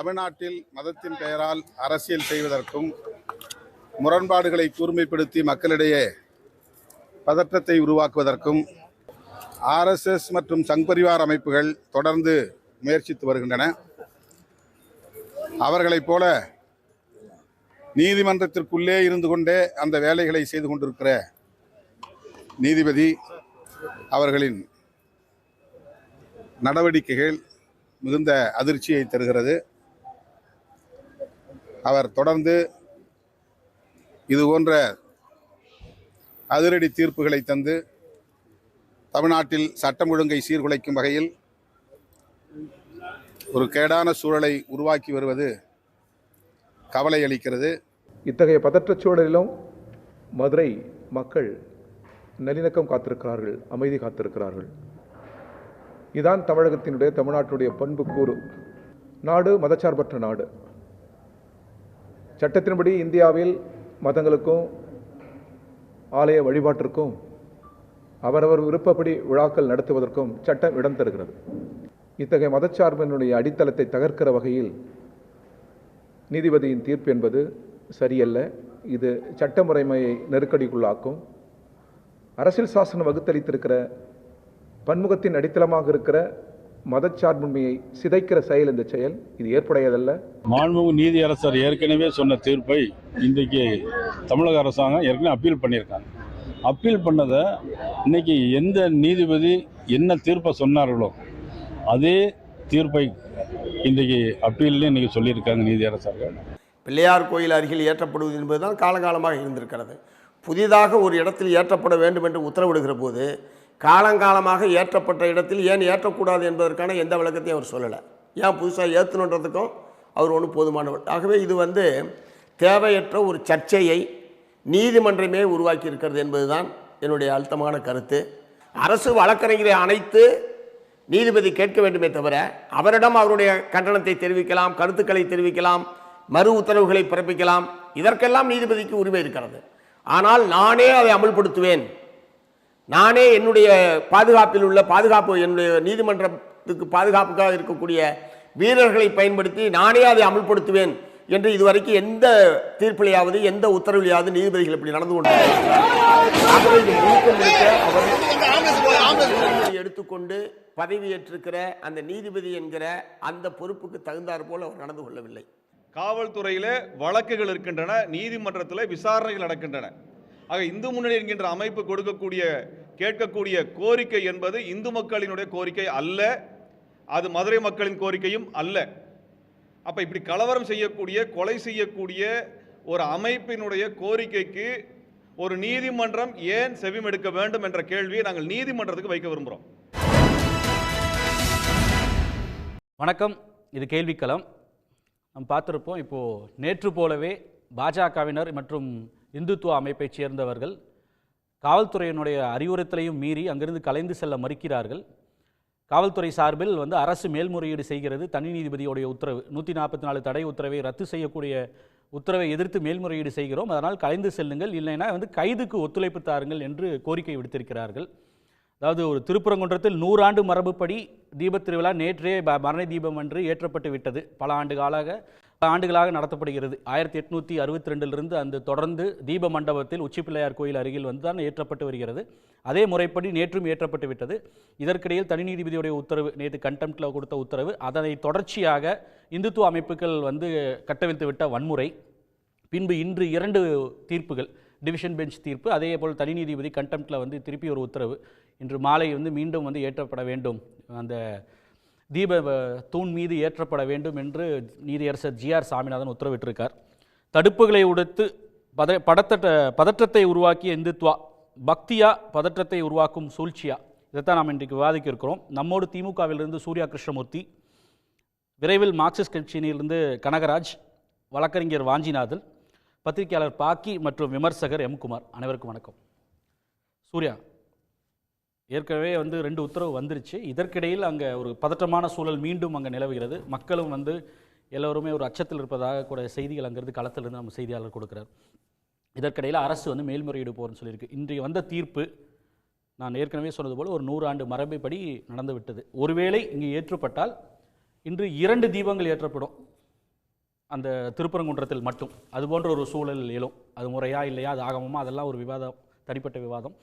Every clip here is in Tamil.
தமிழ்நாட்டில் மதத்தின் பெயரால் அரசியல் செய்வதற்கும் முரண்பாடுகளை கூர்மைப்படுத்தி மக்களிடையே பதற்றத்தை உருவாக்குவதற்கும் RSS மற்றும் சங் பரிவார் அமைப்புகள் தொடர்ந்து முயற்சித்து வருகின்றன. அவர்களைப் போல நீதிமன்றத்திற்குள்ளே இருந்து கொண்டே அந்த வேலைகளை செய்து கொண்டிருக்கிற நீதிபதி அவர்களின் நடவடிக்கைகள் மிகுந்த அதிர்ச்சியை தருகிறது. அவர் தொடர்ந்து இதுபோன்ற அதிரடி தீர்ப்புகளை தந்து தமிழ்நாட்டில் சட்டம் ஒழுங்கை சீர்குலைக்கும் வகையில் ஒரு கேடான சூழலை உருவாக்கி வருவது கவலை அளிக்கிறது. இத்தகைய பதற்றச் சூழலிலும் மதுரை மக்கள் நல்லிணக்கம் காத்திருக்கிறார்கள், அமைதி காத்திருக்கிறார்கள். இதுதான் தமிழ்நாட்டுடைய பண்புக்கூறு. நாடு மதச்சார்பற்ற நாடு. சட்டத்தின்படி இந்தியாவில் மதங்களுக்கும் ஆலய வழிபாட்டிற்கும் அவரவர் விருப்பப்படி விழாக்கள் நடத்துவதற்கும் சட்டம் இடம் தருகிறது. இத்தகைய மதச்சார்பினுடைய அடித்தளத்தை தகர்க்கிற வகையில் நீதிபதியின் தீர்ப்பு என்பது சரியல்ல. இது சட்ட முறைமையை நெருக்கடிக்குள்ளாக்கும். அரசியல் சாசனம் வகுத்தளித்திருக்கிற பன்முகத்தின் அடித்தளமாக இருக்கிற மதச்சார்பின்மையை சிதைக்கிற செயல் இந்த செயல். இது ஏற்புடையதல்ல. மாண்புமிகு நீதியரசர் ஏற்கனவே சொன்ன தீர்ப்பை இன்றைக்கு தமிழக அரசாங்கம் ஏற்கனவே அப்பீல் பண்ணியிருக்காங்க. அப்பீல் பண்ணதை இன்னைக்கு எந்த நீதிபதி என்ன தீர்ப்பை சொன்னார்களோ அதே தீர்ப்பை இன்றைக்கு அப்பீல்லையும் இன்றைக்கி சொல்லியிருக்காங்க நீதியரசர்கள். பிள்ளையார் கோயில் அருகில் ஏற்றப்படுவது என்பதுதான் காலங்காலமாக இருந்திருக்கிறது. புதிதாக ஒரு இடத்தில் ஏற்றப்பட வேண்டும் என்று உத்தரவிடுகிற போது காலங்காலமாக ஏற்றப்பட்ட இடத்தில் ஏன் ஏற்றக்கூடாது என்பதற்கான எந்த விளக்கத்தையும் அவர் சொல்லலை. ஏன் புதுசாக ஏற்றணுன்றதுக்கும் அவர் ஒன்றும் போதுமானவர். ஆகவே இது தேவையற்ற ஒரு சர்ச்சையை நீதிமன்றமே உருவாக்கி இருக்கிறது என்பதுதான் என்னுடைய அழுத்தமான கருத்து. அரசு வழக்கறிஞரை அணைத்து நீதிபதி கேட்க வேண்டுமே தவிர அவரிடம் அவருடைய கண்டனத்தை தெரிவிக்கலாம், கருத்துக்களை தெரிவிக்கலாம், மறு உத்தரவுகளை பிறப்பிக்கலாம். இதற்கெல்லாம் நீதிபதிக்கு உரிமை இருக்கிறது. ஆனால் நானே அதை அமல்படுத்துவேன், நானே என்னுடைய பாதுகாப்பில் உள்ள என்னுடைய நீதிமன்றத்துக்கு பாதுகாப்புக்காக இருக்கக்கூடிய வீரர்களை பயன்படுத்தி நானே அதை அமல்படுத்துவேன் என்று இதுவரைக்கும் எந்த தீர்ப்பிலையாவது எந்த உத்தரவிலையாவது நீதிபதிகள் இப்படி நடந்து கொண்டு எடுத்துக்கொண்டு பதவியேற்றிருக்கிற அந்த நீதிபதி என்கிற அந்த பொறுப்புக்கு தகுந்தாற் போல் அவர் நடந்து கொள்ளவில்லை. காவல்துறையில வழக்குகள் இருக்கின்றன, நீதிமன்றத்தில் விசாரணைகள் நடக்கின்றன. ஆக இந்து முன்னணி என்கின்ற அமைப்பு கேட்கக்கூடிய கோரிக்கை என்பது இந்து மக்களினுடைய கோரிக்கை அல்ல, அது மதுரை மக்களின் கோரிக்கையும் அல்ல. அப்ப இப்படி கலவரம் செய்யக்கூடிய, கொலை செய்யக்கூடிய ஒரு அமைப்பினுடைய கோரிக்கைக்கு ஒரு நீதிமன்றம் ஏன் செவிமெடுக்க வேண்டும் என்ற கேள்வியை நாங்கள் நீதிமன்றத்துக்கு வைக்க விரும்புகிறோம். வணக்கம், இது கேள்விக்களம். நம்ம பார்த்துருப்போம், இப்போது நேற்று போலவே பாஜகவினர் மற்றும் இந்துத்துவ அமைப்பைச் சேர்ந்தவர்கள் காவல்துறையினுடைய அறிவுறுத்தலையும் மீறி அங்கிருந்து கலைந்து செல்ல மறுக்கிறார்கள். காவல்துறை சார்பில் அரசு மேல்முறையீடு செய்கிறது. தனி நீதிபதியுடைய உத்தரவு 144 தடை உத்தரவை ரத்து செய்யக்கூடிய உத்தரவை எதிர்த்து மேல்முறையீடு செய்கிறோம், அதனால் கலைந்து செல்லுங்கள், இல்லைன்னா கைதுக்கு ஒத்துழைப்பு தாருங்கள் என்று கோரிக்கை விடுத்திருக்கிறார்கள். அதாவது ஒரு திருப்பரங்குன்றத்தில் 100 ஆண்டு மரபுப்படி தீபத் திருவிழா நேற்றே மரண தீபம் என்று ஏற்றப்பட்டு விட்டது. பல ஆண்டுகளாக நடத்தப்படுகிறது. 1862 அந்த தொடர்ந்து தீப மண்டபத்தில் உச்சிப்பிள்ளையார் கோயில் அருகில் தான் ஏற்றப்பட்டு வருகிறது. அதே முறைப்படி நேற்றும் ஏற்றப்பட்டு விட்டது. இதற்கிடையில் தனி நீதிபதியுடைய உத்தரவு, நேற்று கண்டெம்ப்டில் கொடுத்த உத்தரவு, அதனை தொடர்ச்சியாக இந்துத்துவ அமைப்புகள் கட்டவிழ்த்து விட்ட வன்முறை, பின்பு இன்று 2 தீர்ப்புகள், டிவிஷன் பெஞ்ச் தீர்ப்பு, அதே போல் தனி நீதிபதி கண்டெம்ப்டில் திருப்பி ஒரு உத்தரவு, இன்று மாலை மீண்டும் ஏற்றப்பட வேண்டும், அந்த தீப தூண் மீது ஏற்றப்பட வேண்டும் என்று நீதியரசர் GR சாமிநாதன் உத்தரவிட்டிருக்கார். தடுப்புகளை உடைத்து பதற்றத்தை உருவாக்கிய இந்துத்வா பக்தியா, பதற்றத்தை உருவாக்கும் சூழ்ச்சியா, இதைத்தான் நாம் இன்றைக்கு விவாதிக்க இருக்கிறோம். நம்மோடு திமுகவிலிருந்து சூர்யா கிருஷ்ணமூர்த்தி, விரைவில் மார்க்சிஸ்ட் கட்சியிலிருந்து கனகராஜ், வழக்கறிஞர் வாஞ்சிநாதன், பத்திரிகையாளர் பாக்கி மற்றும் விமர்சகர் M. குமார். அனைவருக்கும் வணக்கம். சூர்யா, ஏற்கனவே 2 உத்தரவு வந்துருச்சு. இதற்கிடையில் அங்கே ஒரு பதற்றமான சூழல் மீண்டும் அங்கே நிலவுகிறது. மக்களும் எல்லோருமே ஒரு அச்சத்தில் இருப்பதாக கூட செய்திகள் அங்கிருந்து களத்திலிருந்து நம்ம செய்தியாளர் கொடுக்குறார். இதற்கிடையில் அரசு மேல்முறையீடு போகிறேன்னு சொல்லியிருக்கு. இன்றைய வந்த தீர்ப்பு, நான் ஏற்கனவே சொன்னது போல் ஒரு 100 ஆண்டு மரபைப்படி நடந்து விட்டது. ஒருவேளை இங்கே ஏற்றப்பட்டால் இன்று 2 தீபங்கள் ஏற்றப்படும். அந்த திருப்பரங்குன்றத்தில் மட்டும் அது போன்ற ஒரு சூழல் எழும். அது முறையா இல்லையா, அது ஆகமமா, அதெல்லாம் ஒரு விவாதம், தனிப்பட்ட விவாதம்.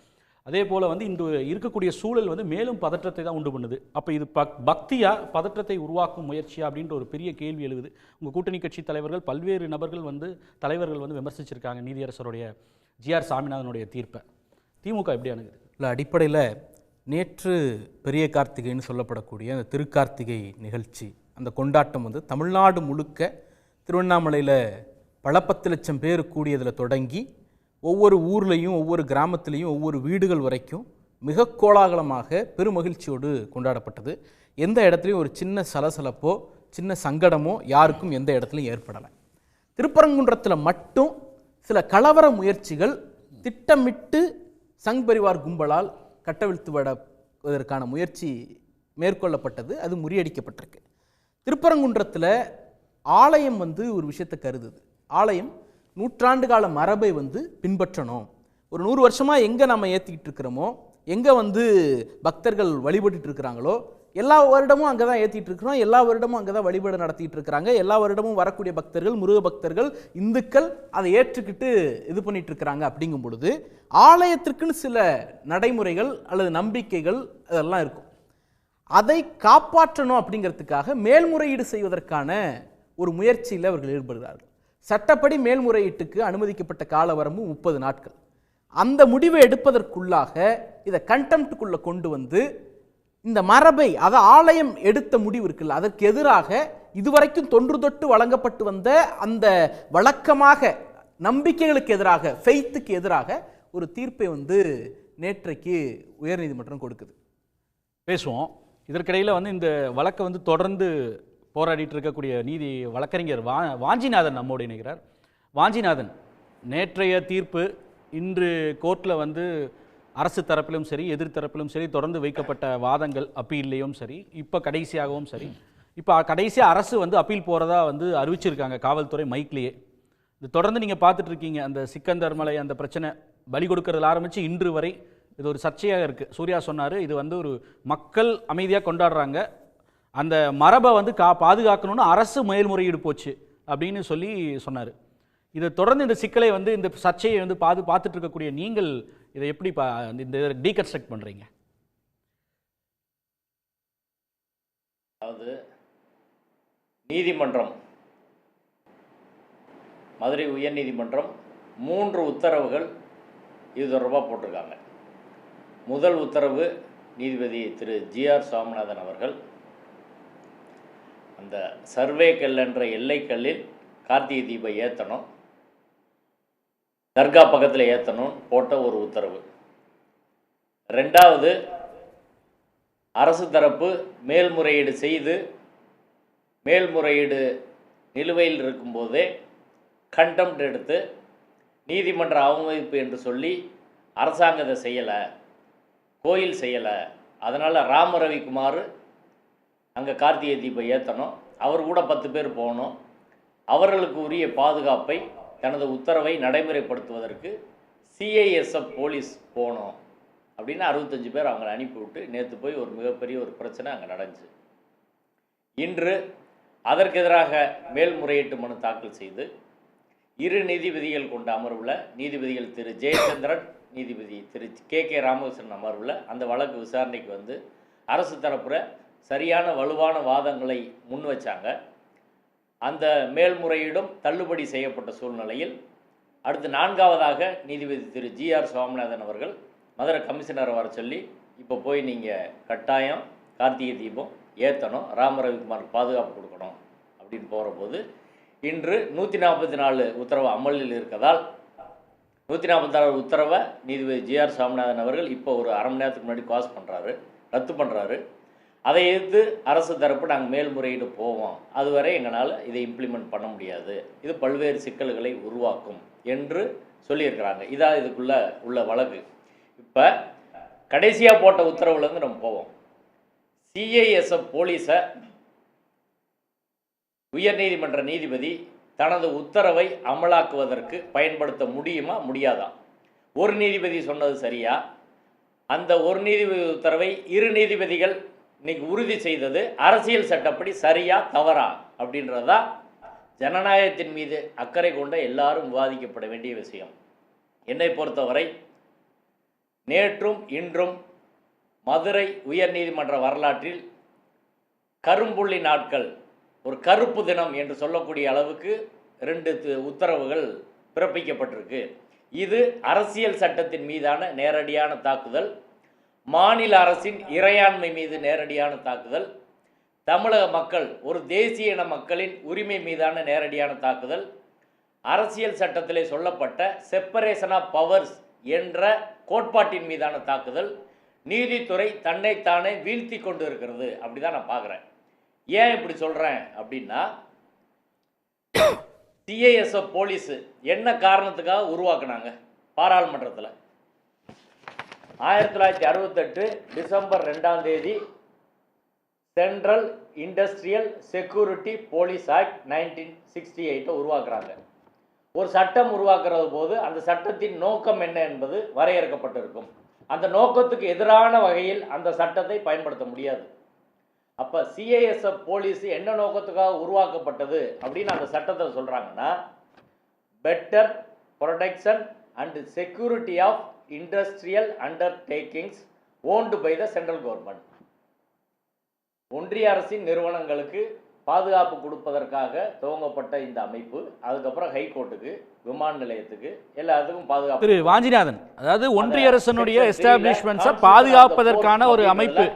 அதே போல் வந்து இந்த இருக்கக்கூடிய சூழல் வந்து மேலும் பதற்றத்தை தான் உண்டு பண்ணுது. அப்போ இது பக்தியா, பதற்றத்தை உருவாக்கும் முயற்சியா அப்படின்ற ஒரு பெரிய கேள்வி எழுது. உங்கள் கூட்டணி கட்சி தலைவர்கள், பல்வேறு தலைவர்கள் வந்து விமர்சிச்சிருக்காங்க நீதியரசருடைய ஜிஆர் சாமிநாதனுடைய தீர்ப்பை. திமுக எப்படி அணுகுது? இல்லை, அடிப்படையில் நேற்று பெரிய கார்த்திகைன்னு சொல்லப்படக்கூடிய அந்த திருக்கார்த்திகை நிகழ்ச்சி, அந்த கொண்டாட்டம் வந்து தமிழ்நாடு முழுக்க திருவண்ணாமலையில் பல 10 லட்சம் பேர் கூடியதில் தொடங்கி ஒவ்வொரு ஊர்லேயும் ஒவ்வொரு கிராமத்துலேயும் ஒவ்வொரு வீடுகள் வரைக்கும் மிக கோலாகலமாக பெருமகிழ்ச்சியோடு கொண்டாடப்பட்டது. எந்த இடத்துலையும் ஒரு சின்ன சலசலப்போ சின்ன சங்கடமோ யாருக்கும் எந்த இடத்துலையும் ஏற்படலை. திருப்பரங்குன்றத்தில் மட்டும் சில கலவர முயற்சிகள் திட்டமிட்டு சங் பரிவார் கும்பலால் கட்டவிழ்த்து விடுவதற்கான முயற்சி மேற்கொள்ளப்பட்டது. அது முறியடிக்கப்பட்டிருக்கு. திருப்பரங்குன்றத்தில் ஆலயம் வந்து ஒரு விஷயத்தை கருதுது. ஆலயம் நூற்றாண்டு கால மரபை வந்து பின்பற்றணும். ஒரு 100 வருஷமாக எங்கே நம்ம ஏற்றிக்கிட்டு இருக்கிறோமோ, எங்கே வந்து பக்தர்கள் வழிபட்டு இருக்கிறாங்களோ, எல்லா வருடமும் அங்கே தான் ஏற்றிட்டு இருக்கிறோம், எல்லா வருடமும் அங்கே தான் வழிபாடு நடத்திட்டு இருக்கிறாங்க. எல்லா வருடமும் வரக்கூடிய பக்தர்கள், முருக பக்தர்கள், இந்துக்கள் அதை ஏற்றுக்கிட்டு இது பண்ணிட்டு இருக்கிறாங்க. அப்படிங்கும் பொழுது ஆலயத்திற்குன்னு சில நடைமுறைகள் அல்லது நம்பிக்கைகள் அதெல்லாம் இருக்கும். அதை காப்பாற்றணும் அப்படிங்கிறதுக்காக மேல்முறையீடு செய்வதற்கான ஒரு முயற்சியில் அவர்கள் ஈடுபடுகிறார்கள். சட்டப்படி மேல்முறையீட்டுக்கு அனுமதிக்கப்பட்ட கால வரம்பு 30 நாட்கள். அந்த முடிவை எடுப்பதற்குள்ளாக இதை கண்டெம்ப்டுக்குள்ளே கொண்டு வந்து இந்த மரபை, அதை ஆலயம் எடுத்த முடிவு இருக்குல்ல, அதற்கு எதிராக இதுவரைக்கும் தொன்று தொட்டு வழங்கப்பட்டு வந்த அந்த வழக்கமாக நம்பிக்கைகளுக்கு எதிராக, ஃபெய்த்துக்கு எதிராக ஒரு தீர்ப்பை வந்து நேற்றைக்கு உயர்நீதிமன்றம் கொடுக்குது. பேசுவோம். இதற்கிடையில் வந்து இந்த வழக்கை வந்து தொடர்ந்து போராடிட்டு இருக்கக்கூடிய நீதி வழக்கறிஞர் வாஞ்சிநாதன் நம்மோடு இணைகிறார். வாஞ்சிநாதன், நேற்றைய தீர்ப்பு இன்று கோர்ட்டில் வந்து அரசு தரப்பிலும் சரி எதிர்த்தரப்பிலும் சரி தொடர்ந்து வைக்கப்பட்ட வாதங்கள், அப்பீல்லையும் சரி, இப்போ கடைசியாகவும் சரி, இப்போ கடைசியாக அரசு வந்து அப்பீல் போகிறதா வந்து அறிவிச்சிருக்காங்க காவல்துறை மைக்லேயே. இது தொடர்ந்து நீங்கள் பார்த்துட்டு இருக்கீங்க. அந்த சிக்கந்தர் மலை அந்த பிரச்சனை பலி கொடுக்கறதுல ஆரம்பித்து இன்று வரை இது ஒரு சர்ச்சையாக இருக்குது. சூர்யா சொன்னார், இது வந்து ஒரு மக்கள் அமைதியாக கொண்டாடுறாங்க, அந்த மரபை வந்து பாதுகாக்கணும்னு அரசு மேல்முறையீடு போச்சு அப்படின்னு சொல்லி சொன்னார். இதை தொடர்ந்து இந்த சிக்கலை வந்து இந்த சர்ச்சையை வந்து பார்த்துட்டு இருக்கக்கூடிய நீங்கள் இதை எப்படி இந்த டீகன்ஸ்ட்ரக்ட் பண்ணுறீங்க? அதாவது நீதிமன்றம், மதுரை உயர்நீதிமன்றம் 3 உத்தரவுகள் இது தொடர்பாக போட்டிருக்காங்க. முதல் உத்தரவு நீதிபதி திரு ஜிஆர் சாமிநாதன் அவர்கள் அந்த சர்வே கல் என்ற எல்லைக்கல்லில் கார்த்திகை தீபம் ஏற்றணும், தர்கா பக்கத்தில் ஏற்றணும் போட்ட ஒரு உத்தரவு. 2வது, அரசு தரப்பு மேல்முறையீடு செய்து மேல்முறையீடு நிலுவையில் இருக்கும்போதே கண்டெம்ப்ட் எடுத்து நீதிமன்ற அவமதிப்பு என்று சொல்லி அரசாங்கத்தை செய்யலை, கோயில் செய்யலை, அதனால் ராம ரவிக்குமார் அங்கே கார்த்திகை தீபம் ஏற்றணும், அவர் கூட 10 பேர் போகணும், அவர்களுக்கு உரிய பாதுகாப்பை தனது உத்தரவை நடைமுறைப்படுத்துவதற்கு சிஐஎஸ்எஃப் போலீஸ் போகணும் அப்படின்னு 65 பேர் அவங்களை அனுப்பிவிட்டு நேற்று போய் ஒரு மிகப்பெரிய ஒரு பிரச்சனை அங்கே நடந்துச்சு. இன்று அதற்கு எதிராக மேல்முறையீட்டு மனு தாக்கல் செய்து 2 நீதிபதிகள் கொண்ட அமர்வில் நீதிபதிகள் திரு ஜெயச்சந்திரன், நீதிபதி திரு கே ராமகிருஷ்ணன் அமர்வில் அந்த வழக்கு விசாரணைக்கு வந்து அரசு தரப்புற சரியான வலுவான வாதங்களை முன் வச்சாங்க. அந்த மேல்முறையீடும் தள்ளுபடி செய்யப்பட்ட சூழ்நிலையில் அடுத்து 4வதாக நீதிபதி திரு ஜிஆர் சுவாமிநாதன் அவர்கள் மதுரை கமிஷனரை வர சொல்லி இப்போ போய் நீங்கள் கட்டாயம் கார்த்திகை தீபம் ஏற்றணும், ராம ரவிக்குமார் பாதுகாப்பு கொடுக்கணும் அப்படின்னு போகிறபோது இன்று 144 உத்தரவு அமலில் இருக்கதால் 144 உத்தரவை நீதிபதி ஜிஆர் சாமிநாதன் அவர்கள் இப்போ ஒரு அரை மணி நேரத்துக்கு முன்னாடி பாஸ் பண்ணுறாரு, ரத்து பண்ணுறாரு. அதை எதிர்த்து அரசு தரப்பு நாங்கள் மேல்முறையீடு போவோம், அதுவரை எங்களால் இதை இம்ப்ளிமெண்ட் பண்ண முடியாது, இது பல்வேறு சிக்கல்களை உருவாக்கும் என்று சொல்லியிருக்கிறாங்க. இதான் இதுக்குள்ளே உள்ள வழக்கு. இப்போ கடைசியாக போட்ட உத்தரவுலேருந்து நம்ம போவோம். சிஐஎஸ்எஃப் போலீஸை உயர்நீதிமன்ற நீதிபதி தனது உத்தரவை அமலாக்குவதற்கு பயன்படுத்த முடியுமா முடியாதா? ஒரு நீதிபதி சொன்னது சரியா? அந்த ஒரு நீதிபதி உத்தரவை 2 நீதிபதிகள் இன்னைக்கு உறுதி செய்தது அரசியல் சட்டப்படி சரியா தவறா அப்படின்றதா ஜனநாயகத்தின் மீது அக்கறை கொண்ட எல்லாரும் விவாதிக்கப்பட வேண்டிய விஷயம். என்னை பொறுத்தவரை நேற்றும் இன்றும் மதுரை உயர்நீதிமன்ற வரலாற்றில் கரும்புள்ளி நாட்கள், ஒரு கருப்பு தினம் என்று சொல்லக்கூடிய அளவுக்கு 2 உத்தரவுகள் பிறப்பிக்கப்பட்டிருக்கு. இது அரசியல் சட்டத்தின் மீதான நேரடியான தாக்குதல், மாநில அரசின் இறையாண்மை மீது நேரடியான தாக்குதல், தமிழக மக்கள் ஒரு தேசிய இன மக்களின் உரிமை மீதான நேரடியான தாக்குதல், அரசியல் சட்டத்திலே சொல்லப்பட்ட செப்பரேஷன் ஆஃப் பவர்ஸ் என்ற கோட்பாட்டின் மீதான தாக்குதல். நீதித்துறை தன்னைத்தானே வீழ்த்தி கொண்டு இருக்கிறது. அப்படி தான் நான் பார்க்குறேன். ஏன் இப்படி சொல்கிறேன் அப்படின்னா, சிஐஎஸ்எஃப் போலீஸு என்ன காரணத்துக்காக உருவாக்குனாங்க? பாராளுமன்றத்தில் 1968 டிசம்பர் 2ஆம் தேதி central industrial security police act 1968 உருவாக்குறாங்க. ஒரு சட்டம் உருவாக்குறது போது அந்த சட்டத்தின் நோக்கம் என்ன என்பது வரையறுக்கப்பட்டிருக்கும். அந்த நோக்கத்துக்கு எதிரான வகையில் அந்த சட்டத்தை பயன்படுத்த முடியாது. அப்போ சிஐஎஸ்எஃப் போலீஸ் என்ன நோக்கத்துக்காக உருவாக்கப்பட்டது அப்படின்னு அந்த சட்டத்தில் சொல்கிறாங்கன்னா, better protection and security of industrial undertakings owned by the central government. ஒன்றிய அரசின் நிறுவனங்களுக்கு பாதுகாப்பு கொடுப்பதற்காக துவங்கப்பட்ட இந்த அமைப்பு அதுக்கப்புறம் ஹைகோர்ட்டுக்கு, விமான நிலையத்துக்கு, எல்லாத்துக்கும் பாதுகாப்பு. திரு வாஞ்சிநாதன், அதாவது ஒன்றிய அரசனுடைய எஸ்டாப்ளிஷ்மெண்ட்ஸை பாதுகாப்பதற்கான ஒரு அமைப்பு.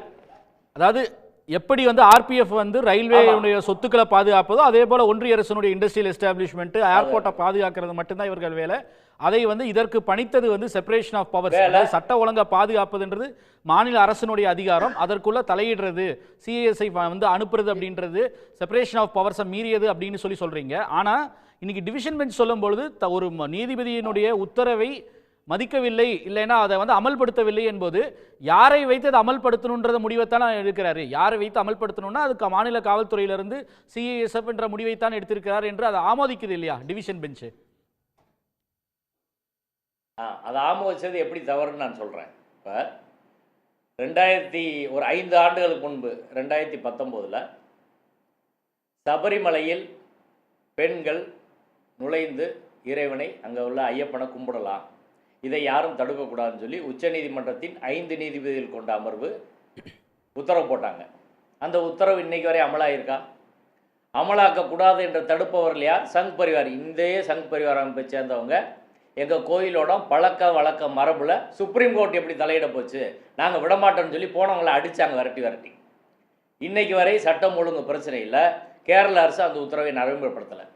அதாவது எப்படி வந்து ஆர்பிஎஃப் வந்து ரயில்வேயுடைய சொத்துக்களை பாதுகாப்பதோ அதே போல ஒன்றிய அரசனுடைய இண்டஸ்ட்ரியல் எஸ்டாப்ளிஷ்மெண்ட், ஏர்போர்ட்டை பாதுகாக்கிறது மட்டும்தான் இவர்கள் வேலை. அதை வந்து இதற்கு பணித்தது வந்து செப்பரேஷன் ஆஃப் பவர்ஸ், அதாவது சட்ட ஒழுங்கை பாதுகாப்பதுன்றது மாநில அரசனுடைய அதிகாரம். அதற்குள்ள தலையிடுறது, சிஐஎஸ்ஐ வந்து அனுப்புறது அப்படின்றது செப்பரேஷன் ஆஃப் பவர்ஸை மீறியது அப்படின்னு சொல்றீங்க. ஆனால் இன்னைக்கு டிவிஷன் பெஞ்ச் சொல்லும்பொழுது ஒரு நீதிபதியினுடைய உத்தரவை மதிக்கவில்லை, இல்லைன்னா அதை வந்து அமல்படுத்தவில்லை என்பது யாரை வைத்து அதை அமல்படுத்தணுன்றத முடிவைத்தான் எடுக்கிறாரு. யாரை வைத்து அமல்படுத்தணும்னா அதுக்கு மாநில காவல்துறையிலிருந்து சிஐஎஸ்எஃப் என்ற முடிவைத்தான் எடுத்திருக்கிறார் என்று அதை ஆமோதிக்குது இல்லையா டிவிஷன் பெஞ்சு? அதை ஆமோதிச்சது எப்படி தவறுன்னு நான் சொல்கிறேன். இப்போ 5 ஆண்டுகளுக்கு முன்பு 2019 சபரிமலையில் பெண்கள் நுழைந்து இறைவனை, அங்கே உள்ள ஐயப்பனை கும்பிடலாம், இதை யாரும் தடுக்கக்கூடாதுன்னு சொல்லி உச்சநீதிமன்றத்தின் 5 நீதிபதிகள் கொண்ட அமர்வு உத்தரவு போட்டாங்க. அந்த உத்தரவு இன்னைக்கு வரை அமலாயிருக்கா? அமலாக்கக்கூடாது என்று தடுப்பவர்கள் யார்? சங் பரிவார். இந்த சங் பரிவார் அமைப்பை சேர்ந்தவங்க எங்கள் கோயிலோட பழக்க வழக்க மரபில் சுப்ரீம் கோர்ட் எப்படி தலையிட போச்சு, நாங்கள் விடமாட்டோம்னு சொல்லி போனவங்களை அடித்தாங்க, விரட்டி. இன்னைக்கு வரை சட்டம் ஒழுங்கு பிரச்சனை இல்லை. கேரள அரசு அந்த உத்தரவை நடைமுறைப்படுத்தலை.